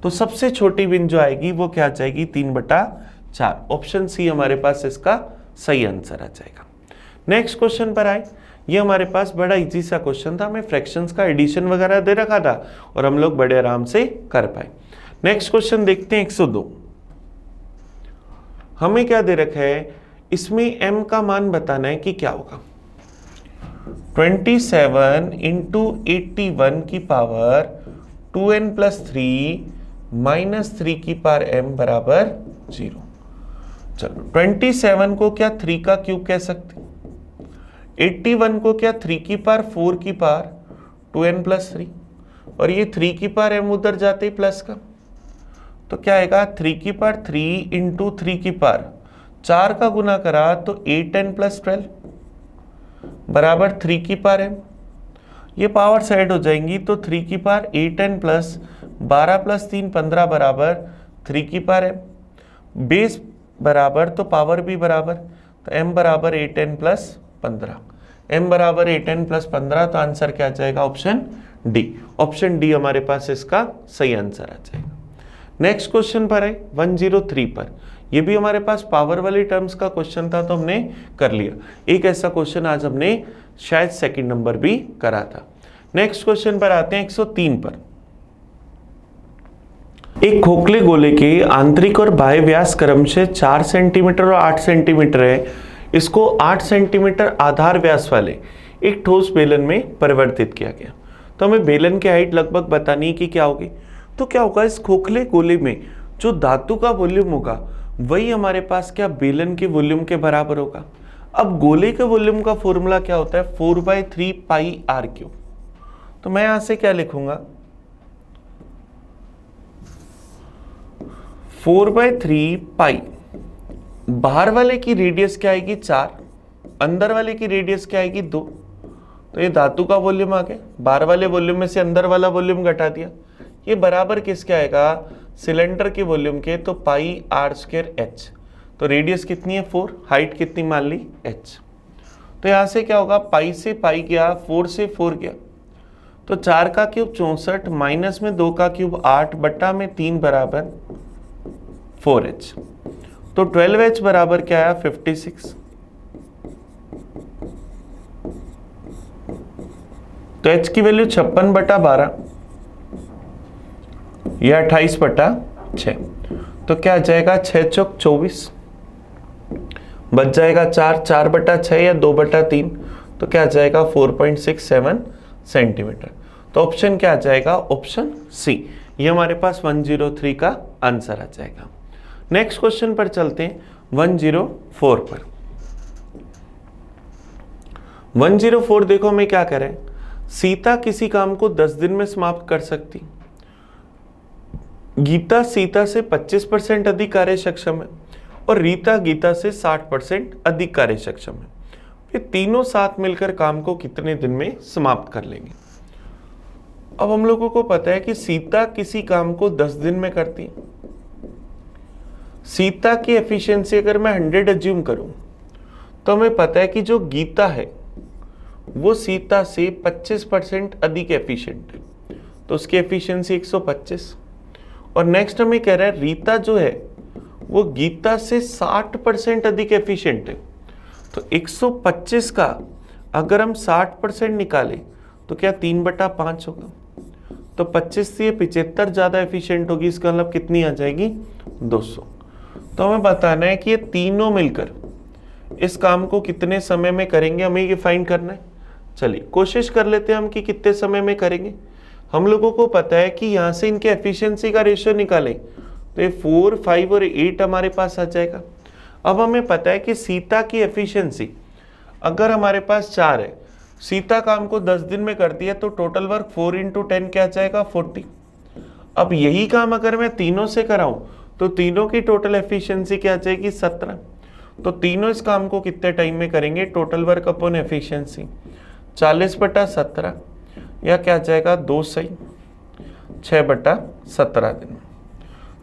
तो सबसे छोटी बिन जो आएगी वो क्या जाएगी 3/4। ऑप्शन सी हमारे पास इसका सही आंसर आ जाएगा। नेक्स्ट क्वेश्चन पर आए, ये हमारे पास बड़ा इजी सा क्वेश्चन था, हमें फ्रैक्शंस का एडिशन वगैरह दे रखा था और हम लोग बड़े आराम से कर पाए। नेक्स्ट क्वेश्चन देखते हैं 102। हमें क्या दे रखा है, इसमें m का मान बताना है कि क्या होगा। 27 इंटू 81 की पावर 2n प्लस 3 माइनस 3 की पावर m बराबर 0। चलो 27 को क्या 3 का क्यूब कह सकते, 81 को क्या 3 की पावर 4 की पावर 2n प्लस 3, और ये 3 की पावर m उधर जाते ही प्लस का, तो क्या आएगा 3 की पावर 3 इंटू 3 की पावर 4 का गुना करा तो 8n प्लस 12 बराबर 3 की पावर m। ये पावर साइड हो जाएंगी तो 3 की पावर 8n प्लस 12 प्लस 3 15 बराबर 3 की पावर m। बेस बराबर तो पावर भी बराबर, तो m बराबर 8n प्लस 15, m बराबर 8n प्लस 15, तो आंसर क्या आ जाएगा ऑप्शन डी। ऑप्शन डी हमारे पास इसका सही आंसर आ जाएगा। नेक्स्ट क्वेश्चन पर है 103 पर, ये भी हमारे पास पावर वाली टर्म्स का क्वेश्चन था तो हमने कर लिया। एक ऐसा क्वेश्चन आज हमने शायद सेकंड नंबर भी करा था। नेक्स्ट क्वेश्चन पर आते हैं 103 पर। एक खोखले गोले के आंतरिक और बाह्य व्यास क्रमशः 4 सेंटीमीटर और 8 सेंटीमीटर है, इसको 8 सेंटीमीटर आधार व्यास वाले एक ठोस बेलन में परिवर्तित किया गया। तो हमें बेलन की हाइट लगभग बतानी है कि क्या होगी। तो क्या होगा, इस खोखले गोले में जो धातु का वॉल्यूम होगा वही हमारे पास क्या बेलन के वॉल्यूम के बराबर होगा। अब गोले के वॉल्यूम का फॉर्मूला क्या होता है 4/3 पाई आर क्यूब। तो मैं यहां से क्या लिखूंगा 4/3 पाई, बाहर वाले की रेडियस क्या आएगी 4, अंदर वाले की रेडियस क्या आएगी 2, तो ये धातु का वॉल्यूम आ गया। बाहर वाले वॉल्यूम में से अंदर वाला वॉल्यूम घटा दिया, ये बराबर किसके आएगा सिलेंडर के वॉल्यूम के, तो पाई आर स्क्वायर एच। तो रेडियस कितनी है 4, हाइट कितनी मान ली h। तो यहां से क्या होगा पाई से पाई गया, 4 से 4 गया, तो 4 का क्यूब 64 माइनस में 2 का क्यूब 8 बट्टा में 3 बराबर 4h। तो 12h बराबर क्या आया 56। तो h की वैल्यू 56/12 या 28/6। तो क्या आ जाएगा 6 चौक 24, बच जाएगा 4, 4/6 या 2/3, तो क्या आ जाएगा 4.67 सेंटीमीटर। तो ऑप्शन क्या आ जाएगा, ऑप्शन सी, ये हमारे पास 103 का आंसर आ जाएगा। नेक्स्ट क्वेश्चन पर चलते हैं 104 पर। 104 देखो हमें क्या करें, सीता किसी काम को 10 दिन में समाप्त कर सकती, गीता सीता से 25% अधिक कार्य सक्षम है और रीता गीता से 60% अधिक कार्य सक्षम है। ये तीनों साथ मिलकर काम को कितने दिन में समाप्त कर लेंगे। अब हम लोगों को पता है कि सीता किसी काम को 10 दिन में करती है। सीता की एफिशिएंसी अगर मैं 100 एज्यूम करूं तो हमें पता है कि जो गीता है वो सीता से 25% अधिक एफिशिएंट है, तो उसकी एफिशिएंसी 125। और नेक्स्ट हमें कह रहा है रीता जो है वो गीता से 60% अधिक एफिशिएंट है, तो 125 का अगर हम 60% निकालें तो क्या 3/5 होगा, तो 25 से 75 ज़्यादा एफिशिएंट होगी, इसका मतलब कितनी आ जाएगी 200। तो हमें बताना है कि ये तीनों मिलकर इस काम को कितने समय में करेंगे, हमें ये फाइंड करना है। चलिए कोशिश कर लेते हैं हम कि कितने समय में करेंगे। हम लोगों को पता है कि यहाँ से इनके एफिशिएंसी का रेशियो निकालें तो ये 4, 5 और 8 हमारे पास आ जाएगा। अब हमें पता है कि सीता की एफिशिएंसी अगर हमारे पास 4 है, सीता काम को 10 दिन में करती है, तो टोटल वर्क 4 × 10 क्या आ जाएगा 40। अब यही काम अगर मैं तीनों से कराऊं तो तीनों की टोटल एफिशिएंसी क्या आ जाएगी 17। तो तीनों इस काम को कितने टाइम में करेंगे, टोटल वर्क अपॉन एफिशिएंसी 40/17 या क्या आ जाएगा 2 सही 6/17 दिन में।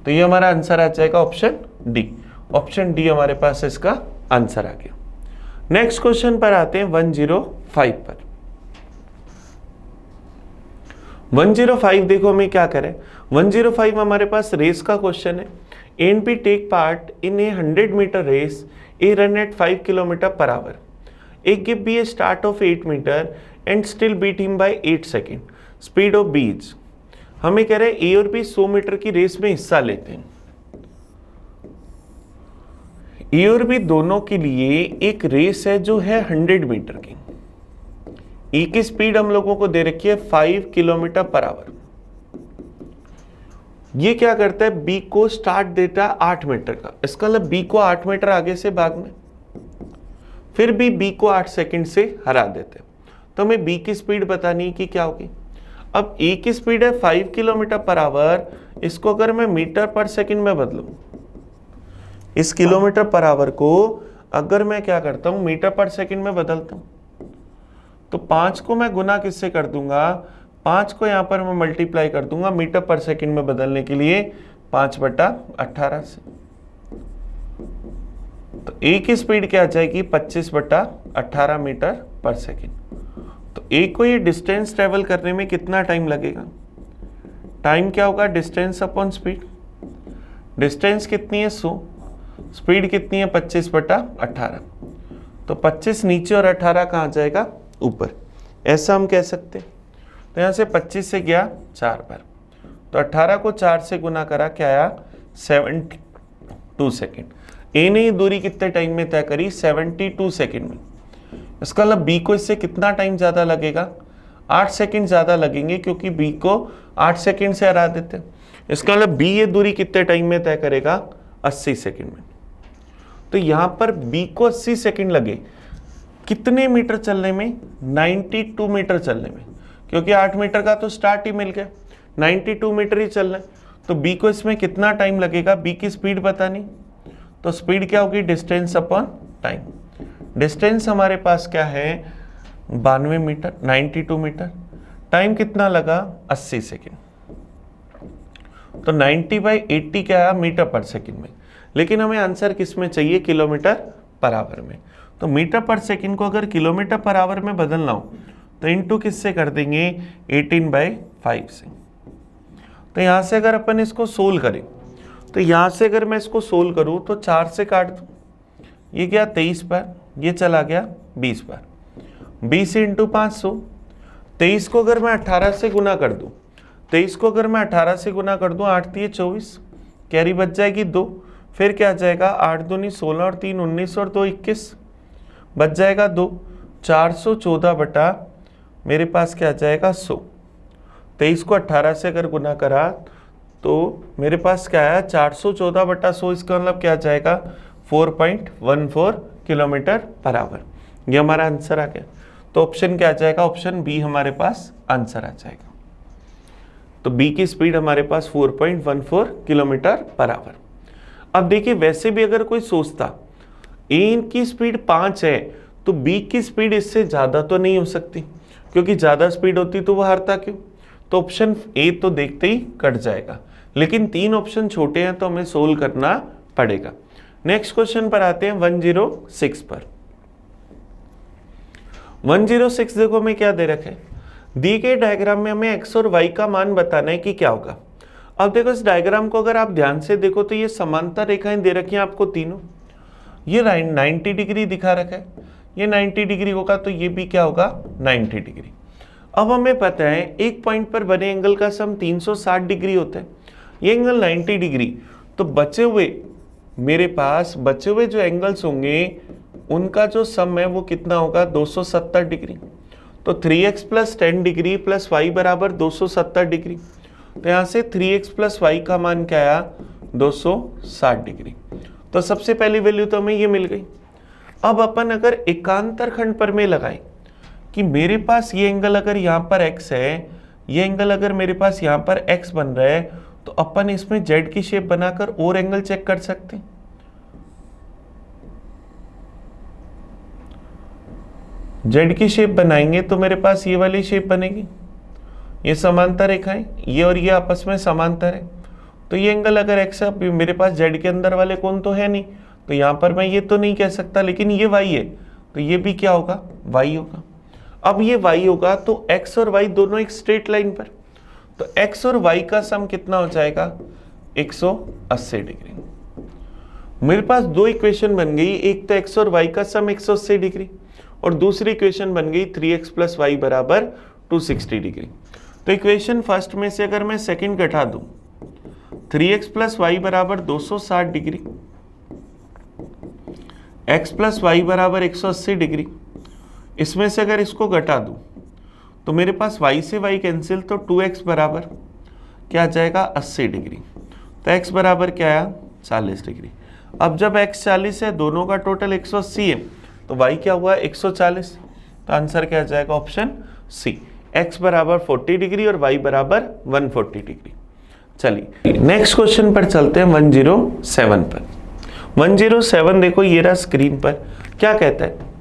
तो ये हमारा आंसर आ जाएगा ऑप्शन डी। ऑप्शन डी हमारे पास इसका आंसर आ गया। नेक्स्ट क्वेश्चन पर आते हैं 105 पर। 105 देखो हमें क्या करें, 105 हमारे पास रेस का क्वेश्चन है। A and B take part in a 100 metre race, A run at 5 km/h, A give B a start of 8 metre and still beat him by 8 second, speed of B is. हमें कह रहे हैं ए और B 100 metre की race में हिस्सा लेते हैं। ए और बी दोनों के लिए एक रेस है जो है 100 मीटर की। ए की स्पीड हम लोगों को दे रखी है 5 km/h। ये क्या करता है, बी को स्टार्ट देता है 8 मीटर का, इसका मतलब बी को 8 मीटर आगे से भागना, फिर भी बी को 8 सेकंड से हरा देते हैं। तो हमें बी की स्पीड बतानी है कि क्या होगी। अब ए की स्पीड है 5 km/h, इसको अगर मैं मीटर पर सेकंड में बदलूं, इस km/h को अगर मैं क्या करता हूं मीटर पर सेकंड में बदलता हूं, तो 5 को मैं गुना किससे कर दूंगा, 5 को यहां पर मैं मल्टीप्लाई कर दूंगा मीटर पर सेकंड में बदलने के लिए 5/18 से। तो ए की स्पीड क्या आ जाएगी 25/18 मीटर पर सेकंड। तो ए को ये डिस्टेंस ट्रेवल करने में कितना टाइम लगेगा, टाइम क्या होगा डिस्टेंस अपॉन स्पीड। डिस्टेंस कितनी है 100, स्पीड कितनी है 25/18, तो 25 नीचे और 18 कहाँ जाएगा ऊपर, ऐसा हम कह सकते हैं। तो यहाँ से 25 से गया 4 बार, तो 18 को 4 से गुना करा क्या आया 72 सेकेंड। ए ने ये दूरी कितने टाइम में तय करी 72 सेकेंड में। इसका मतलब बी को इससे कितना टाइम ज़्यादा लगेगा, 8 सेकेंड ज़्यादा लगेंगे, क्योंकि बी को 8 सेकेंड से हरा देते हैं। इसका मतलब बी ये दूरी कितने टाइम में तय करेगा 80 सेकेंड में। तो यहाँ पर बी को 80 सेकेंड लगे कितने मीटर चलने में, 92 मीटर चलने में, क्योंकि 8 मीटर का तो स्टार्ट ही मिल गया, 92 मीटर ही चलना है। तो बी को इसमें कितना टाइम लगेगा, बी की स्पीड बतानी, तो स्पीड क्या होगी डिस्टेंस अपॉन टाइम। डिस्टेंस हमारे पास क्या है 92 मीटर, 92 मीटर, टाइम कितना लगा 80 सेकेंड। तो 90/80 क्या है मीटर पर सेकेंड में, लेकिन हमें आंसर किस में चाहिए km/h में। तो मीटर पर सेकेंड को अगर km/h में बदलना हो तो इनटू किससे कर देंगे 18/5 से। तो यहाँ से अगर अपन इसको सोल्व करें, तो यहाँ से अगर मैं इसको सोल्व करूँ तो 4 से काट दूँ, ये गया 23 बार, ये चला गया 20 बार, 20 × 500। 23 को अगर मैं 18 से गुना कर दूँ, 23 को अगर मैं 18 से गुना कर दूँ, 8 × 24, कैरी बच जाएगी 2, फिर क्या आ जाएगा 8 दूनी 16 और 3 19 और 2 21, बच जाएगा 2, 414 बटा मेरे पास क्या आ जाएगा 100। 23 को 18 से अगर गुना करा तो मेरे पास क्या आया 414/100, इसका मतलब क्या जाएगा 4.14 किलोमीटर पर आवर। ये हमारा आंसर आ गया। तो ऑप्शन क्या आ जाएगा, ऑप्शन बी हमारे पास आंसर आ जाएगा। तो बी की स्पीड हमारे पास 4.14 किलोमीटर पर आवर। अब देखिए वैसे भी अगर कोई सोचता ए की स्पीड 5 है तो बी की स्पीड इससे ज्यादा तो नहीं हो सकती, क्योंकि ज्यादा स्पीड होती तो वो हारता क्यों। तो ऑप्शन ए तो देखते ही कट जाएगा, लेकिन 3 ऑप्शन छोटे हैं तो हमें सोल्व करना पड़ेगा। नेक्स्ट क्वेश्चन पर आते हैं 106 पर। 106 देखो हमें क्या दे रखा है, दी गए डायग्राम में हमें x और y का मान बताना है कि क्या होगा। अब देखो इस डायग्राम को अगर आप ध्यान से देखो तो ये समांतर रेखाएं दे रखी हैं आपको तीनों। ये 90 डिग्री दिखा रखा है, ये 90 डिग्री होगा तो ये भी क्या होगा 90 डिग्री। अब हमें पता है एक पॉइंट पर बने एंगल का सम 360 डिग्री होता है, ये एंगल 90 डिग्री। तो बचे हुए जो एंगल्स होंगे उनका जो सम है वो कितना होगा 270 डिग्री। तो 3x plus 10 degree plus y बराबर 270 डिग्री। तो यहाँ से 3x प्लस y का मान क्या आया 260 डिग्री। तो सबसे पहली वैल्यू तो हमें ये मिल गई। अब अपन अगर एकांतर खंड पर में लगाएं कि मेरे पास ये एंगल अगर यहाँ पर x है, ये एंगल अगर मेरे पास यहाँ पर x बन रहा है, तो अपन इसमें z की शेप बनाकर और एंगल चेक कर सकते हैं। z की शेप बनाएंगे तो मेरे पास ये वाली शेप बनेगी, ये समांतर रेखाएं, ये और ये आपस में समांतर है। तो ये एंगल अगर x है, मेरे पास z के अंदर वाले कोण तो है नहीं, तो यहाँ पर मैं ये तो नहीं कह सकता, लेकिन ये y है तो ये भी क्या होगा y होगा। अब ये y होगा तो x और y दोनों एक स्ट्रेट लाइन पर, तो x और y का सम कितना हो जाएगा 180 डिग्री। मेरे पास दो इक्वेशन बन गई, एक तो x और y का सम 180 डिग्री और दूसरी इक्वेशन बन गई 3x प्लस y बराबर 260 डिग्री। तो इक्वेशन फर्स्ट में से अगर मैं सेकंड घटा दूं 3x प्लस y बराबर 260 डिग्री, x प्लस y बराबर 180 डिग्री, इसमें से अगर इसको घटा दूं तो मेरे पास y से y कैंसिल, तो 2x बराबर क्या आ जाएगा 80 डिग्री। तो x बराबर क्या आया 40 डिग्री। अब जब x 40 है, दोनों का टोटल 180 है, तो y क्या हुआ 140। तो आंसर क्या आ जाएगा ऑप्शन सी, x बराबर 40 डिग्री और y बराबर 140 डिग्री। चलिए नेक्स्ट क्वेश्चन पर चलते हैं 107 पर। 107 देखो ये रहा स्क्रीन पर, क्या कहता है,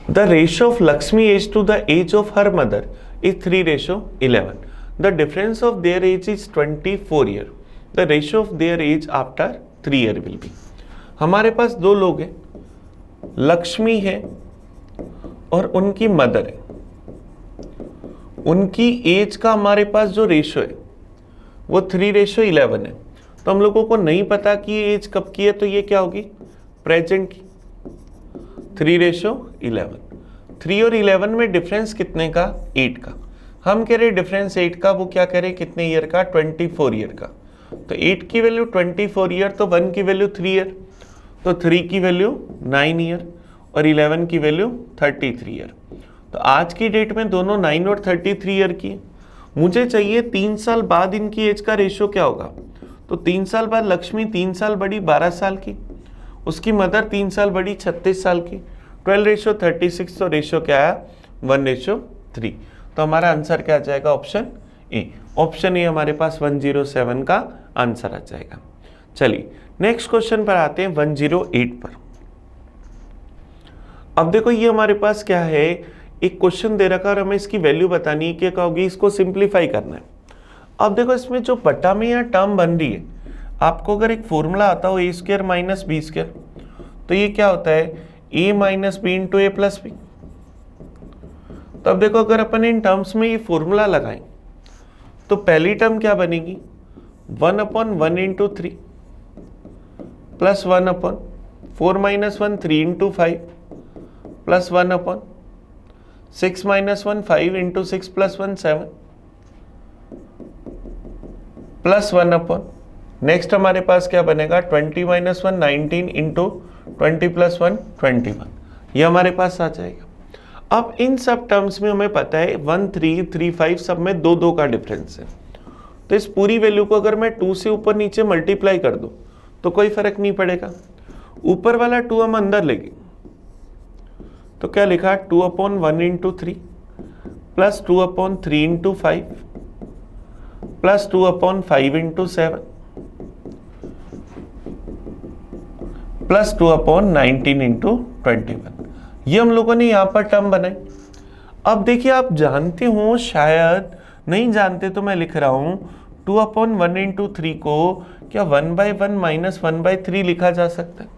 the ratio of Lakshmi age to the age of her mother is 3:11। The difference of their age is 24 year. The ratio of their age after 3 year will be. हमारे पास दो लोग हैं, लक्ष्मी है और उनकी मदर है। उनकी एज का हमारे पास जो रेशियो है वो 3:11 है। तो हम लोगों को नहीं पता कि ये एज कब की है, तो ये क्या होगी प्रेजेंट की 3:11। 3 और 11 में डिफरेंस कितने का 8 का। हम कह रहे डिफरेंस 8 का, वो क्या कह रहे कितने ईयर का 24 ईयर का। तो 8 की वैल्यू 24 ईयर, तो 1 की वैल्यू 3 ईयर, तो 3 की वैल्यू 9 ईयर और 11 की वैल्यू 33 ईयर। तो आज की डेट में दोनों 9 और 33 ईयर की है। मुझे चाहिए 3 साल बाद इनकी एज का रेशियो क्या होगा। तो 3 साल बाद लक्ष्मी 3 साल बड़ी 12 साल की, उसकी मदर 3 साल बड़ी 36 साल की, 12:36। तो रेशियो क्या आया 1:3। तो हमारा आंसर क्या आ जाएगा ऑप्शन ए। ऑप्शन ए हमारे पास 107 का आंसर आ जाएगा। चलिए नेक्स्ट क्वेश्चन पर आते हैं 108 पर। अब देखो ये हमारे पास क्या है, एक क्वेश्चन दे रखा और हमें इसकी वैल्यू बतानी है, क्या होगी, इसको सिंप्लीफाई करना है। अब देखो इसमें जो बटा में यहाँ टर्म बन रही है, आपको अगर एक फॉर्मूला आता हो a² माइनस b², तो ये क्या होता है a minus B into A plus B. तो अब देखो अगर अपन इन टर्म्स में ये फॉर्मूला लगाएं तो पहली टर्म क्या बनेगी 1/1 into 3 plus 1/4 minus 1 3 into 5 plus 1/6 minus 1 5 into 6 plus 1 7 plus 1/, next हमारे पास क्या बनेगा 20 माइनस 1 19 इंटू 20 प्लस 1 21। ये हमारे पास आ जाएगा। अब इन सब टर्म्स में हमें पता है 1 3 3 5 सब में 2 2 का डिफरेंस है, तो इस पूरी वैल्यू को अगर मैं 2 से ऊपर नीचे मल्टीप्लाई कर दूं तो कोई फर्क नहीं पड़ेगा। ऊपर वाला 2 हम अंदर लेंगे, तो क्या लिखा 2/1 into 3 plus 2/3 into 5 plus 2/5 into 7 plus 2/19 into 21। ये हम लोगों ने यहां पर टर्म बनाई। अब देखिए आप जानते हो, शायद नहीं जानते तो मैं लिख रहा हूं 2/1 इंटू 3 को क्या 1/1 माइनस 1/3 लिखा जा सकता है।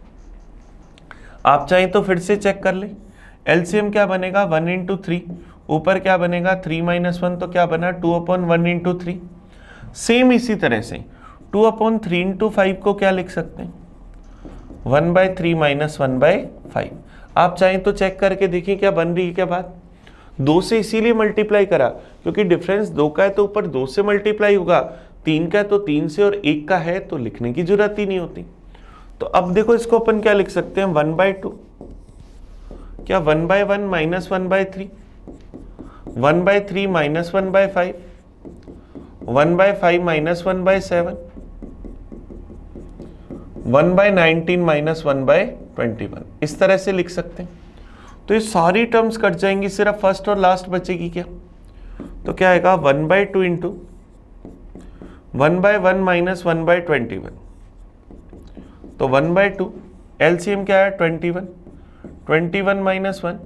आप चाहें तो फिर से चेक कर ले। एलसीएम क्या बनेगा 1 इंटू 3, ऊपर क्या बनेगा 3 माइनस 1, तो क्या बना 2/1 इंटू 3। सेम इसी तरह से 2/3 इंटू 5 को क्या लिख सकते हैं 1/3 माइनस 1/5। आप चाहें तो चेक करके देखिए क्या बन रही है क्या बात। 2 से इसीलिए मल्टीप्लाई करा क्योंकि डिफरेंस 2 का है तो ऊपर 2 से मल्टीप्लाई होगा, 3 का है तो 3 से, और 1 का है तो लिखने की जरूरत ही नहीं होती। तो अब देखो इसको अपन क्या लिख सकते हैं 1/2, क्या 1/1 माइनस 1/3, 1/3 माइनस 1/5, 1/5 माइनस 1/7, 1/19 माइनस 1/21, इस तरह से लिख सकते हैं। तो ये सारी टर्म्स कट जाएंगी, सिर्फ फर्स्ट और लास्ट बचेगी क्या, तो क्या आएगा 1/2 इंटू 1/1 माइनस 1/21, तो 1/2 एलसीएम क्या है 21, 21 माइनस 1,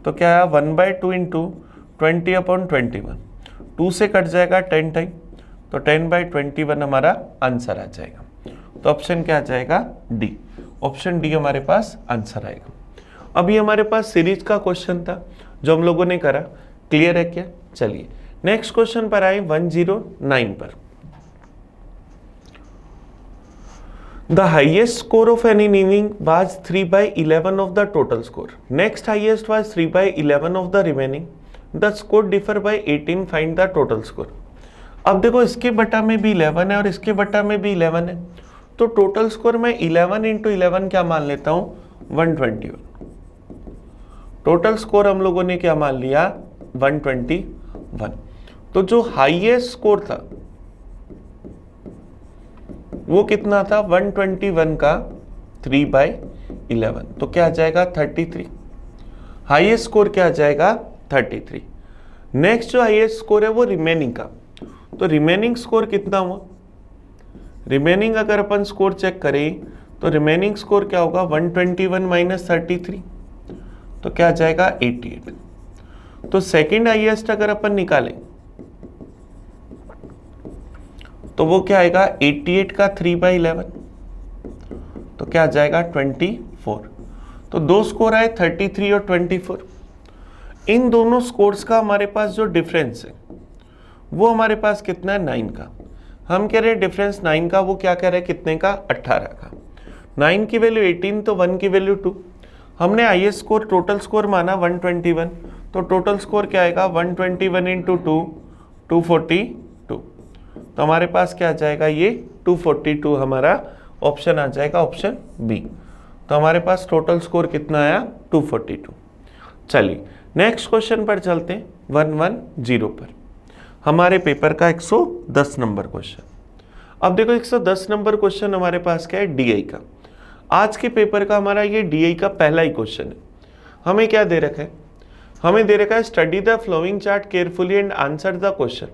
तो क्या है 1/2 इंटू 20/21, 2 से कट जाएगा 10 टाइम, तो 10/21 हमारा आंसर आ जाएगा। तो ऑप्शन क्या आ जाएगा डी, ऑप्शन डी हमारे पास आंसर आएगा। अभी हमारे पास सीरीज का क्वेश्चन था जो हम लोगों ने करा, क्लियर है क्या। चलिए नेक्स्ट क्वेश्चन पर आए 109 पर। The highest score of an inning was 3/11 of the total score. Next highest was 3/11 of the remaining. The score differ by 18. Find the total score. अब देखो इसके बटा में भी 11 है और इसके बटा में भी 11 है, तो टोटल स्कोर मैं 11 इंटू 11 क्या मान लेता हूं 121। टोटल स्कोर हम लोगों ने क्या मान लिया 121। तो जो हाईएस्ट स्कोर था वो कितना था 121 का 3/11, तो क्या आ जाएगा 33। हाईएस्ट स्कोर क्या आ जाएगा 33। नेक्स्ट जो हाईएस्ट स्कोर है वो रिमेनिंग का, तो रिमेनिंग स्कोर कितना हुआ, रिमेनिंग अगर अपन स्कोर चेक करें तो रिमेनिंग स्कोर क्या होगा 121 माइनस 33, तो क्या आ जाएगा 88। तो सेकंड हाईएस्ट अगर अपन निकालें तो वो क्या आएगा 88 का 3/11, तो क्या आ जाएगा 24। तो दो स्कोर आए 33 और 24। इन दोनों स्कोर्स का हमारे पास जो डिफरेंस है वो हमारे पास कितना है 9 का। हम कह रहे हैं डिफरेंस 9 का, वो क्या कह रहे हैं कितने का 18 का। 9 की वैल्यू 18 तो 1 की वैल्यू 2। हमने हाईएस्ट स्कोर टोटल स्कोर माना 121, तो टोटल स्कोर क्या आएगा 121 इंटू 2 242। तो हमारे पास क्या आ जाएगा ये 242 हमारा ऑप्शन आ जाएगा, ऑप्शन बी। तो हमारे पास टोटल स्कोर कितना आया 242। चलिए नेक्स्ट क्वेश्चन पर चलते हैं 110 पर, हमारे पेपर का 110 नंबर क्वेश्चन। अब देखो 110 नंबर क्वेश्चन हमारे पास क्या है डीआई का। आज के पेपर का हमारा ये डीआई का पहला ही क्वेश्चन है। हमें क्या दे रखा है, हमें दे रखा है study the flowing chart carefully and answer the question.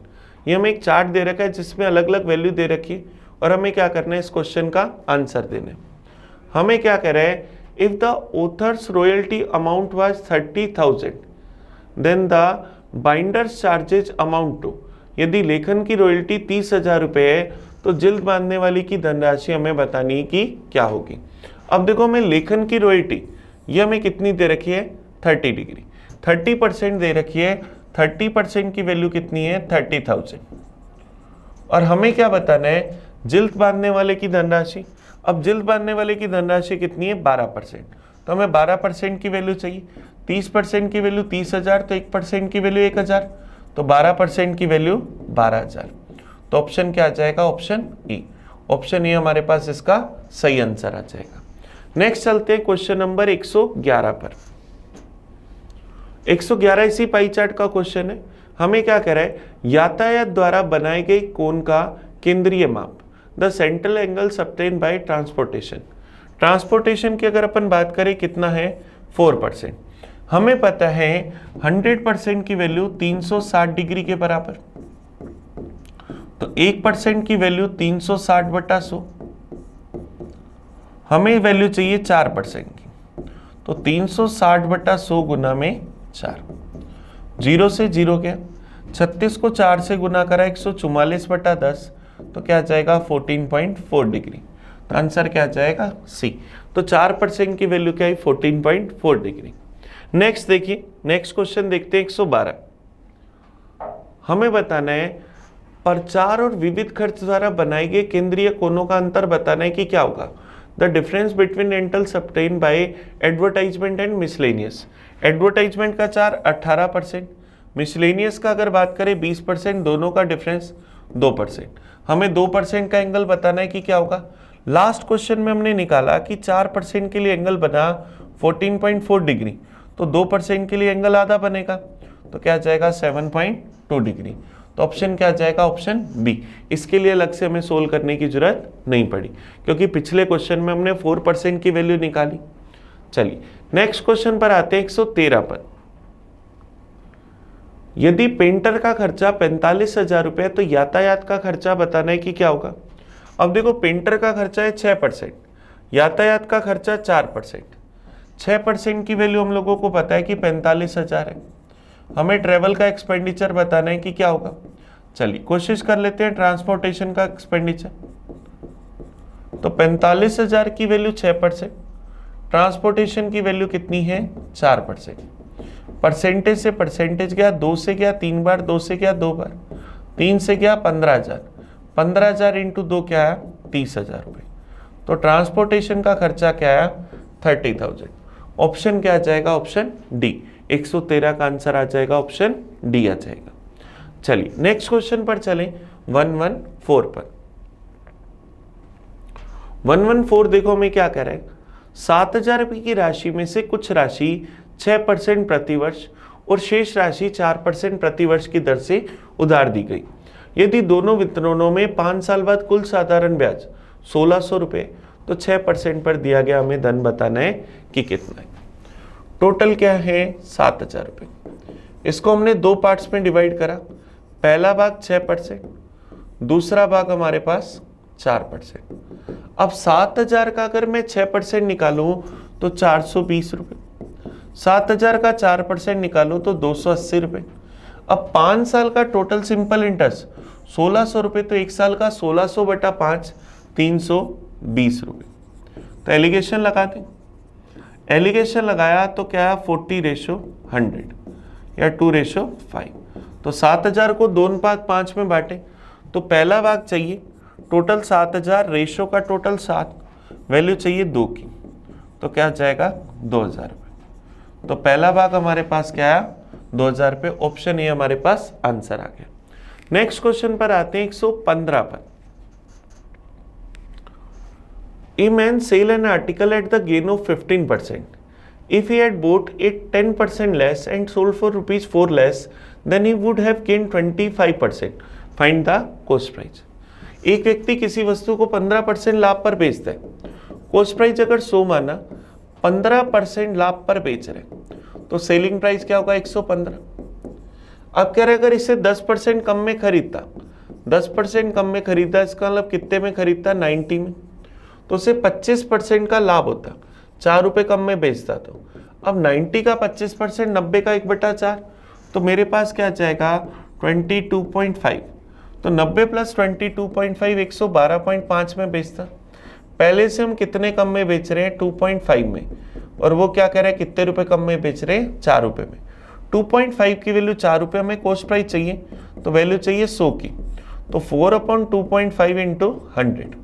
ये हमें एक चार्ट दे रखा है जिसमें अलग अलग वैल्यू दे रखी है और हमें क्या करना है इस क्वेश्चन का आंसर देना है। हमें क्या कह रहा है if the author's royalty amount was 30,000 then the binder's charges amount to. यदि लेखन की रॉयल्टी 30,000 रुपये है तो जिल्द बांधने वाली की धनराशि हमें बतानी है कि क्या होगी। अब देखो हमें लेखन की रॉयल्टी ये हमें कितनी दे रखी है 30 डिग्री, 30% दे रखी है। 30% की वैल्यू कितनी है 30,000। और हमें क्या बताना है जिल्द बांधने वाले की धनराशि। अब जिल्द बांधने वाले की धनराशि कितनी है 12%, तो हमें 12% की वैल्यू चाहिए। 30% की वैल्यू 30,000, तो 1% की वैल्यू 1,000, तो 12% की वैल्यू 12,000। तो ऑप्शन क्या आ जाएगा ऑप्शन ई। ऑप्शन ई हमारे पास इसका सही आंसर आ जाएगा। नेक्स्ट चलते हैं क्वेश्चन नंबर 111 पर। 111 इसी पाई चार्ट का क्वेश्चन है। हमें क्या कह रहा है, यातायात द्वारा बनाए गए कोण का केंद्रीय माप, the central angle subtend by transportation. Transportation की अगर अपन बात करें कितना है 4%। हमें पता है 100% की वैल्यू 360 डिग्री के बराबर, तो 1% की वैल्यू 360/100, हमें वैल्यू चाहिए 4% की, तो 360/100 गुना में 4, 0 से 0 क्या, 36 को 4 से गुना करा 144/10, तो क्या जाएगा 14.4 डिग्री। तो आंसर क्या जाएगा सी। तो 4% की वैल्यू क्या है 14.4 डिग्री। नेक्स्ट देखिए, नेक्स्ट क्वेश्चन देखते हैं 112। हमें बताना है प्रचार और विविध खर्च द्वारा बनाए गए केंद्रीय कोणों का अंतर बताना है कि क्या होगा। The difference between rental subtend by advertisement and miscellaneous. Advertisement का चार्ज 18%, मिसलेनियस का अगर बात करें 20%, दोनों का डिफरेंस 2%। हमें 2% का एंगल बताना है कि क्या होगा। लास्ट क्वेश्चन में हमने निकाला कि 4% के लिए एंगल बना 14.4 डिग्री, तो 2% के लिए एंगल आधा बनेगा, तो क्या जाएगा 7.2 डिग्री। तो ऑप्शन क्या जाएगा, ऑप्शन बी। इसके लिए अलग से हमें सोल्व करने की जरूरत नहीं पड़ी, क्योंकि पिछले क्वेश्चन में हमने 4% की वैल्यू निकाली। चलिए नेक्स्ट क्वेश्चन पर आते हैं 113 पर। यदि पेंटर का खर्चा 45,000 रुपए, तो यातायात का खर्चा बताना है कि क्या होगा। अब देखो, पेंटर का खर्चा है 6%, यातायात का खर्चा 4%। 6% की वैल्यू हम लोगों को पता है कि 45,000 है। हमें ट्रेवल का एक्सपेंडिचर बताना है कि क्या होगा। चलिए कोशिश कर लेते हैं ट्रांसपोर्टेशन का एक्सपेंडिचर। तो 45,000 की वैल्यू 6%, ट्रांसपोर्टेशन की वैल्यू कितनी है 4%। परसेंटेज से परसेंटेज गया, 2 से गया 3 बार, 2 से गया 2 बार, 3 से गया 15,000, 15,000 इंटू 2 क्या आया 30,000 रुपये। तो ट्रांसपोर्टेशन का खर्चा क्या आया 30,000। ऑप्शन क्या आ जाएगा, ऑप्शन डी। 113 का आंसर आ जाएगा ऑप्शन डी आ जाएगा। चलिए नेक्स्ट क्वेश्चन पर चलें 114 पर। 114 देखो हमें क्या कह रहा है, 7,000 रुपये की राशि में से कुछ राशि 6% प्रतिवर्ष और शेष राशि 4% प्रतिवर्ष की दर से उधार दी गई। यदि दोनों वितरणों में 5 साल बाद कुल साधारण ब्याज 1,600 रुपये, तो 6% पर दिया गया हमें धन बताना है कि कितना है। टोटल क्या है 7,000 रुपये। इसको हमने 2 पार्ट्स में डिवाइड करा। पहला भाग 6%, दूसरा भाग हमारे पास 4%। अब 7,000 का अगर मैं 6% निकालूं तो 420 रुपये, 7,000 का 4% निकालूं तो 280 रुपये। अब 5 साल का टोटल सिंपल इंटरेस्ट 1,600 रुपये, तो 1 साल का 1,600/5 320 रुपये। तो एलिगेशन लगाते, एलिगेशन लगाया तो क्या 40:100 या 2:5। तो 7,000 को 2/5 में बांटे, तो पहला भाग चाहिए टोटल 7,000, रेशो का टोटल 7, वैल्यू चाहिए 2 की, तो क्या जाएगा 2,000 रुपये। तो पहला भाग हमारे पास क्या आया 2,000 रुपये। ऑप्शन ए हमारे पास आंसर आ गया। नेक्स्ट क्वेश्चन पर आते हैं 115 पर। A man sell an article at the gain of 15%. If he had bought it 10% less and sold for ₹4 less, then he would have gained 25%. Find the cost price. एक व्यक्ति किसी वस्तु को 15% लाभ पर बेचता है, कॉस्ट प्राइस अगर 100 माना, 15% लाभ पर बेच रहे, तो सेलिंग प्राइस क्या होगा 115। अब कह रहे अगर इसे 10% कम में खरीदता, 10% कम में खरीदा, इसका मतलब कितने में खरीदता 90 में, तो उसे 25% का लाभ होता, 4 रुपये कम में बेचता। तो अब 90 का 25%, 90 का 1/4, तो मेरे पास क्या जाएगा 22.5। तो 90 + 22.5 112.5 में बेचता। पहले से हम कितने कम में बेच रहे हैं 2.5 में, और वो क्या कह रहे हैं कितने रुपए कम में बेच रहे हैं 4 रुपये में। 2.5 की वैल्यू 4 रुपये, हमें कॉस्ट प्राइस चाहिए, तो वैल्यू चाहिए 100 की, तो 4/2.5 × 100।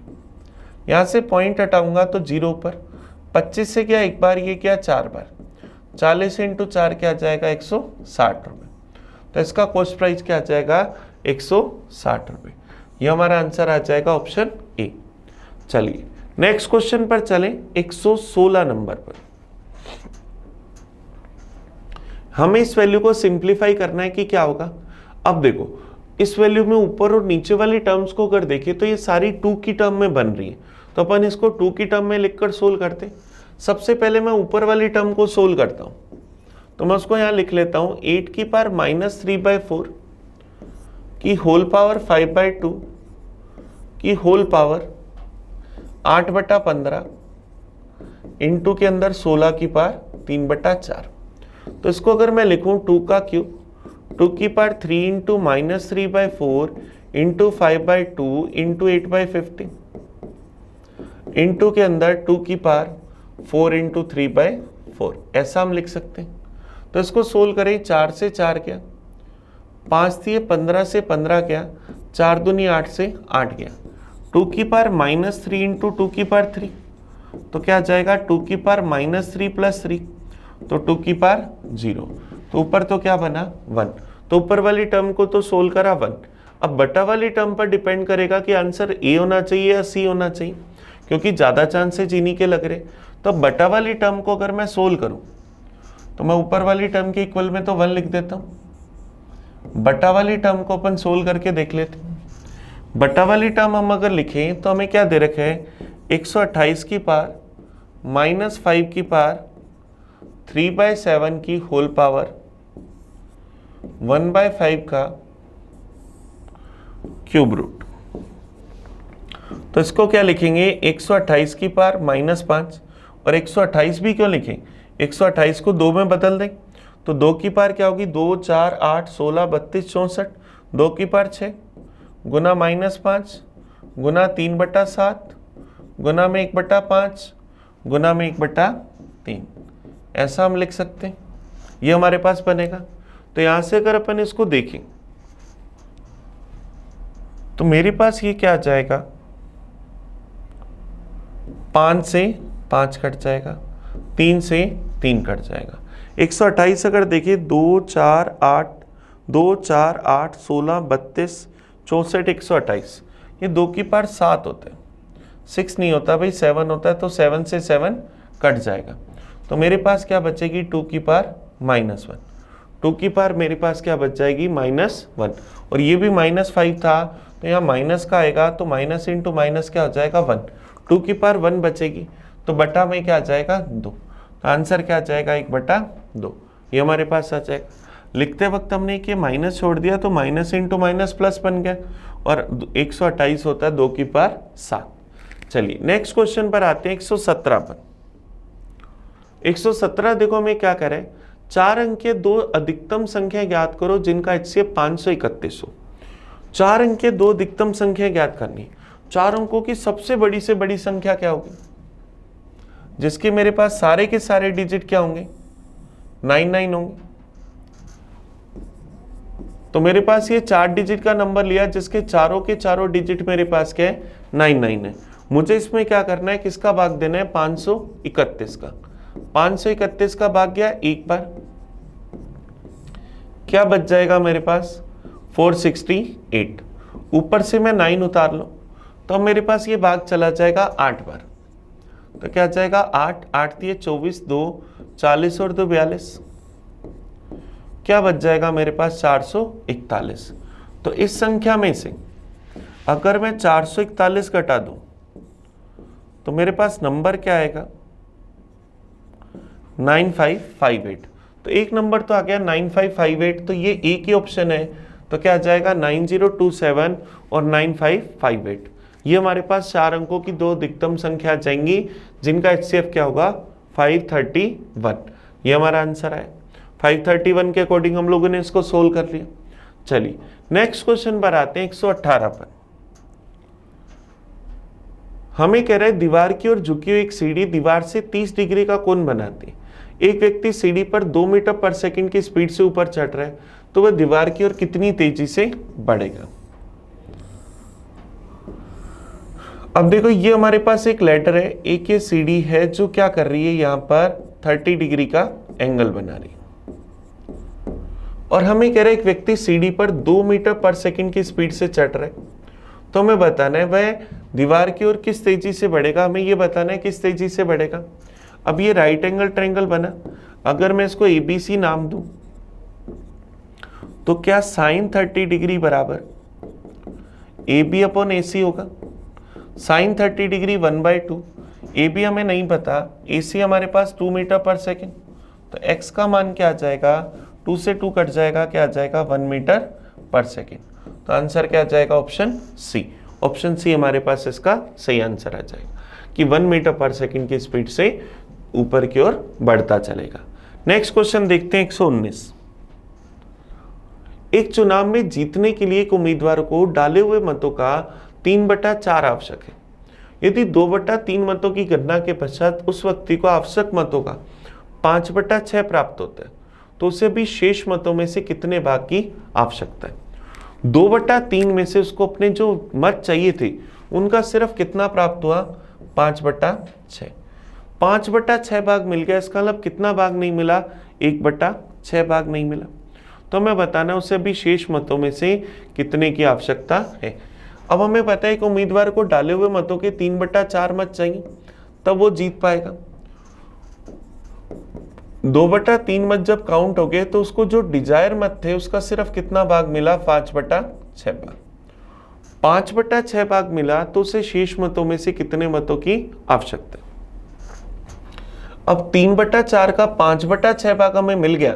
यहाँ से पॉइंट हटाऊंगा तो 0 पर, 25 से क्या एक बार, ये क्या 4 बार, 40 × 4 क्या जाएगा 160 रुपये। तो इसका कॉस्ट प्राइस क्या जाएगा 160 रुपये। ये हमारा आंसर आ जाएगा ऑप्शन ए। चलिए नेक्स्ट क्वेश्चन पर चलें 116 नंबर पर। हमें इस वैल्यू को सिंप्लीफाई करना है कि क्या होगा। अब देखो इस वैल्यू में ऊपर और नीचे वाली टर्म्स को अगर देखें तो ये सारी 2 की टर्म में बन रही है, तो अपन इसको 2 की टर्म में लिखकर सोल्व करते। सबसे पहले मैं ऊपर वाली टर्म को सोल्व करता हूं, तो मैं उसको यहां लिख लेता हूं 8 की पावर -3/4 की होल पावर 5/2 की होल पावर 8/15 इंटू के अंदर 16 की पावर 3/4। तो इसको अगर मैं लिखूं 2 का क्यूब 2 की power 3 into -3/4 into 5/2 into 8/15 into के अंदर 2 की पावर 4 इंटू 3/4, ऐसा हम लिख सकते हैं। तो इसको सोल्व करें, 4 से 4 गया, 5 दिए, 15 से 15 गया, 4 दूनी 8 से 8 गया, 2 की पावर -3 इंटू 2 की पावर 3, तो क्या जाएगा 2 की पावर -3 प्लस 3, तो 2 की पावर 0, तो ऊपर तो क्या बना 1। तो ऊपर वाली टर्म को तो सोल्व करा 1। अब बटा वाली टर्म पर डिपेंड करेगा कि आंसर ए होना चाहिए या सी होना चाहिए, क्योंकि ज़्यादा चांसेस इन्हीं के लग रहे। तो बटा वाली टर्म को अगर मैं सोल्व करूं तो मैं ऊपर वाली टर्म के इक्वल में तो 1 लिख देता हूं। बटा वाली टर्म को अपन सोल्व करके देख लेते हैं। बटा वाली टर्म हम अगर लिखें तो हमें क्या दे रखा है, 128 की पावर -5 की पावर 3/7 की होल पावर 1/5 का क्यूब रूट। तो इसको क्या लिखेंगे, 128 की पावर -5, और 128 भी क्यों लिखें, 128 को 2 में बदल दें, तो 2 की पावर क्या होगी, 2 4 8 16 32 64, 2 की पावर 6 गुना -5 गुना 3/7 गुना में 1/5 गुना में 1/3, ऐसा हम लिख सकते हैं। ये हमारे पास बनेगा। तो यहां से अगर अपन इसको देखें तो मेरे पास ये क्या आ जाएगा, 5 से 5 कट जाएगा, 3 से 3 कट जाएगा। 128 अगर देखिए 2 4 8 16 32 64 128, ये 2 की पावर 7 होता है, 6 नहीं होता भाई, 7 होता है, तो 7 से 7 कट जाएगा। तो मेरे पास क्या बचेगी, 2 की पावर -1, 2 की पावर मेरे पास क्या बच जाएगी, -1, और ये भी -5 था, तो यहाँ माइनस का आएगा, तो माइनस इंटू माइनस क्या हो जाएगा 1, 2 की पावर 1 बचेगी, तो बटा में क्या आ जाएगा 2, तो आंसर क्या आ जाएगा 1/2, ये हमारे पास आ जाएगा। लिखते वक्त हमने कि माइनस छोड़ दिया, तो माइनस इंटू माइनस प्लस बन गया, और 128 होता है 2 की पावर 7। चलिए नेक्स्ट क्वेश्चन पर आते हैं, 117 पर। 117 देखो हमें क्या करें, 4 अंक के 2 अधिकतम संख्या ज्ञात करो जिनका HCF 531 हो। 4 अंक के 2 अधिकतम संख्या ज्ञात करनी। 4 अंकों की सबसे बड़ी से बड़ी संख्या क्या होगी, जिसके मेरे पास सारे के सारे डिजिट क्या होंगे, 99 होंगे। तो मेरे पास ये 4 डिजिट का नंबर लिया जिसके चारों के चारों डिजिट मेरे पास क्या है, 99 है। मुझे इसमें क्या करना है, किसका भाग देना है, 531 का। 531 का भाग गया एक बार, क्या बच जाएगा मेरे पास 468। ऊपर से मैं 9 उतार लो तो मेरे पास ये भाग चला जाएगा 8 बार, तो क्या जाएगा 8 8 दिए 24, 2 40 और 2 42, क्या बच जाएगा मेरे पास 441। तो इस संख्या में से अगर मैं 441 घटा दूं तो मेरे पास नंबर क्या आएगा 9558। तो एक नंबर तो आ गया 9558, तो ये एक ही ऑप्शन है, तो क्या आ जाएगा 9027 और 9558। ये हमारे पास 4 अंकों की 2 अधिकतम संख्या आ जाएंगी जिनका HCF क्या होगा 531। ये हमारा आंसर है। 531 के अकॉर्डिंग हम लोगों ने इसको सोल्व कर लिया। चलिए नेक्स्ट क्वेश्चन पर आते हैं, 118 पर। हमें कह रहा है दीवार की ओर झुकी हुई एक सीढ़ी दीवार से 30 डिग्री का कोण बनाती है। एक व्यक्ति सीढ़ी पर 2 मीटर पर सेकंड की स्पीड से ऊपर चढ़ रहा है, तो वह दीवार की ओर कितनी तेजी से बढ़ेगा। अब देखो ये हमारे पास एक लेटर है, एक ये सीढ़ी है जो क्या कर रही है, यहां पर 30 डिग्री का एंगल बना रही है, और हमें कह रहा है एक व्यक्ति सीढ़ी पर 2 मीटर पर सेकंड की स्पीड से चढ़ रहा है, तो हमें बताना है वह दीवार की ओर किस तेजी से बढ़ेगा। हमें ये बताना है किस तेजी से बढ़ेगा। अब ये राइट एंगल ट्रायंगल बना, अगर मैं इसको ABC नाम दूं तो क्या साइन 30 डिग्री बराबर ए बी अपॉन ए सी होगा? साइन 30 डिग्री 1/2, ए बी हमें नहीं पता, ए सी हमारे पास 2 मीटर पर सेकेंड, तो x का मान क्या आ जाएगा, 2 से 2 कट जाएगा, क्या आ जाएगा 1 मीटर पर सेकेंड। तो आंसर क्या आ जाएगा, ऑप्शन सी। ऑप्शन सी हमारे पास इसका सही आंसर आ जाएगा कि 1 मीटर पर सेकेंड की स्पीड से ऊपर की ओर बढ़ता चलेगा। नेक्स्ट क्वेश्चन देखते हैं 119। एक चुनाव में जीतने के लिए एक उम्मीदवार को डाले हुए मतों का 3/4 आवश्यक है। यदि 2/3 मतों की गणना के पश्चात उस व्यक्ति को आवश्यक मतों का 5/6 प्राप्त होता है, तो उसे भी शेष मतों में से कितने भाग की आवश्यकता है? 2/3 में से उसको अपने जो मत चाहिए थे उनका सिर्फ कितना प्राप्त हुआ, 5/6। 5/6 भाग मिल गया, इसका मतलब कितना भाग नहीं मिला, 1/6 भाग नहीं मिला। तो हमें बताना उसे भी शेष मतों में से कितने की आवश्यकता है। अब हमें पता है कि उम्मीदवार को डाले हुए मतों के 3/4 मत चाहिए, तब वो जीत पाएगा। 2/3 मत जब काउंट हो गए तो उसको जो डिजायर मत थे उसका सिर्फ कितना भाग मिला, 5/6 भाग। 5/6 भाग मिला तो उसे शेष मतों में से कितने मतों की आवश्यकता है? अब 3/4 का 5/6 भाग हमें मिल गया,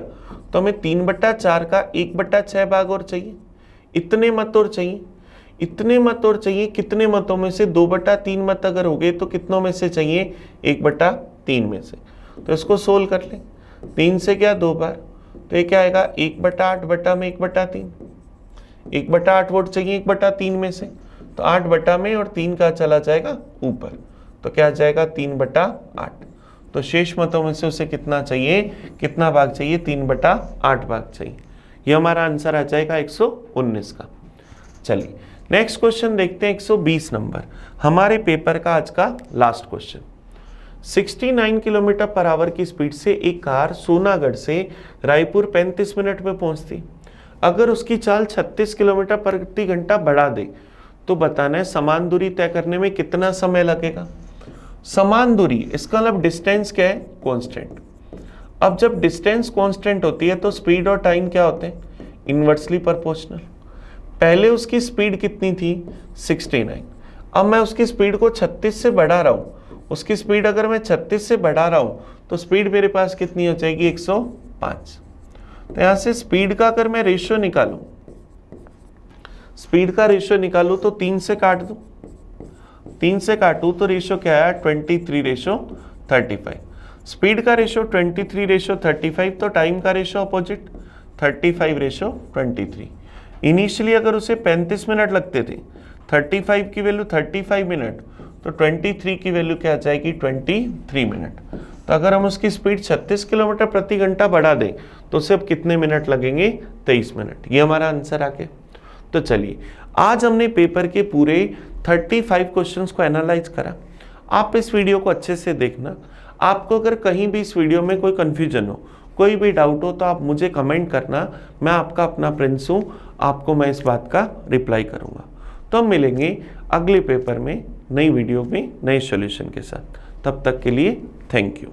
तो हमें 3/4 का 1/6 भाग और चाहिए, इतने मत और चाहिए, इतने मत और चाहिए। कितने मतों में से? 2/3 मत अगर हो गए तो कितनों में से चाहिए, 1/3 में से। तो इसको सोल्व कर ले, 3 से क्या 2 बार, तो ये क्या आएगा 1/8 बटा में 1/3, 1/8 वोट चाहिए 1/3 में से, तो 8 बटा में और 3 का चला जाएगा ऊपर, तो क्या आ जाएगा 3/8। तो शेष मतों में से उसे कितना चाहिए, कितना भाग चाहिए, 3/8 भाग चाहिए। ये हमारा आंसर आ जाएगा 119 का। चलिए नेक्स्ट क्वेश्चन देखते हैं 120 नंबर, हमारे पेपर का आज का last question. 69 kilometre per hour की स्पीड से एक कार सोनागढ़ से रायपुर 35 मिनट में पहुंचती, अगर उसकी चाल 36 किलोमीटर प्रति घंटा बढ़ा दे तो बताना है समान दूरी तय करने में कितना समय लगेगा। समान दूरी, इसका मतलब डिस्टेंस क्या है, कांस्टेंट। अब जब डिस्टेंस कांस्टेंट होती है तो स्पीड और टाइम क्या होते हैं, इनवर्सली प्रोपोर्शनल। पहले उसकी स्पीड कितनी थी, 69, अब मैं उसकी स्पीड को 36 से बढ़ा रहा हूं, उसकी स्पीड अगर मैं 36 से बढ़ा रहा हूं तो स्पीड मेरे पास कितनी हो जाएगी, 105। तो यहां से स्पीड का अगर मैं रेशियो निकालूं, स्पीड का रेशियो निकालूं तो 3 से काट दूं, 3 से काटूं तो रेशियो क्या है, 23/35। स्पीड का रेशियो 23/35, तो टाइम का रेशियो अपोजिट 35/23। इनिशियली अगर उसे 35 मिनट लगते थे, 35 की वैल्यू 35 मिनट, तो 23 की वैल्यू क्या आ जाएगी, 23 मिनट। तो अगर हम उसकी स्पीड 36 किलोमीटर प्रति घंटा बढ़ा दें तो उसे अब कितने मिनट लगेंगे, 23 मिनट। ये हमारा आंसर आ गया। तो चलिए आज हमने पेपर के पूरे 35 क्वेश्चंस को एनालाइज करा। आप इस वीडियो को अच्छे से देखना। आपको अगर कहीं भी इस वीडियो में कोई कंफ्यूजन हो, कोई भी डाउट हो, तो आप मुझे कमेंट करना, मैं आपका अपना प्रिंस हूँ, आपको मैं इस बात का रिप्लाई करूँगा। तो हम मिलेंगे अगले पेपर में नई वीडियो में नए सॉल्यूशन के साथ। तब तक के लिए थैंक यू।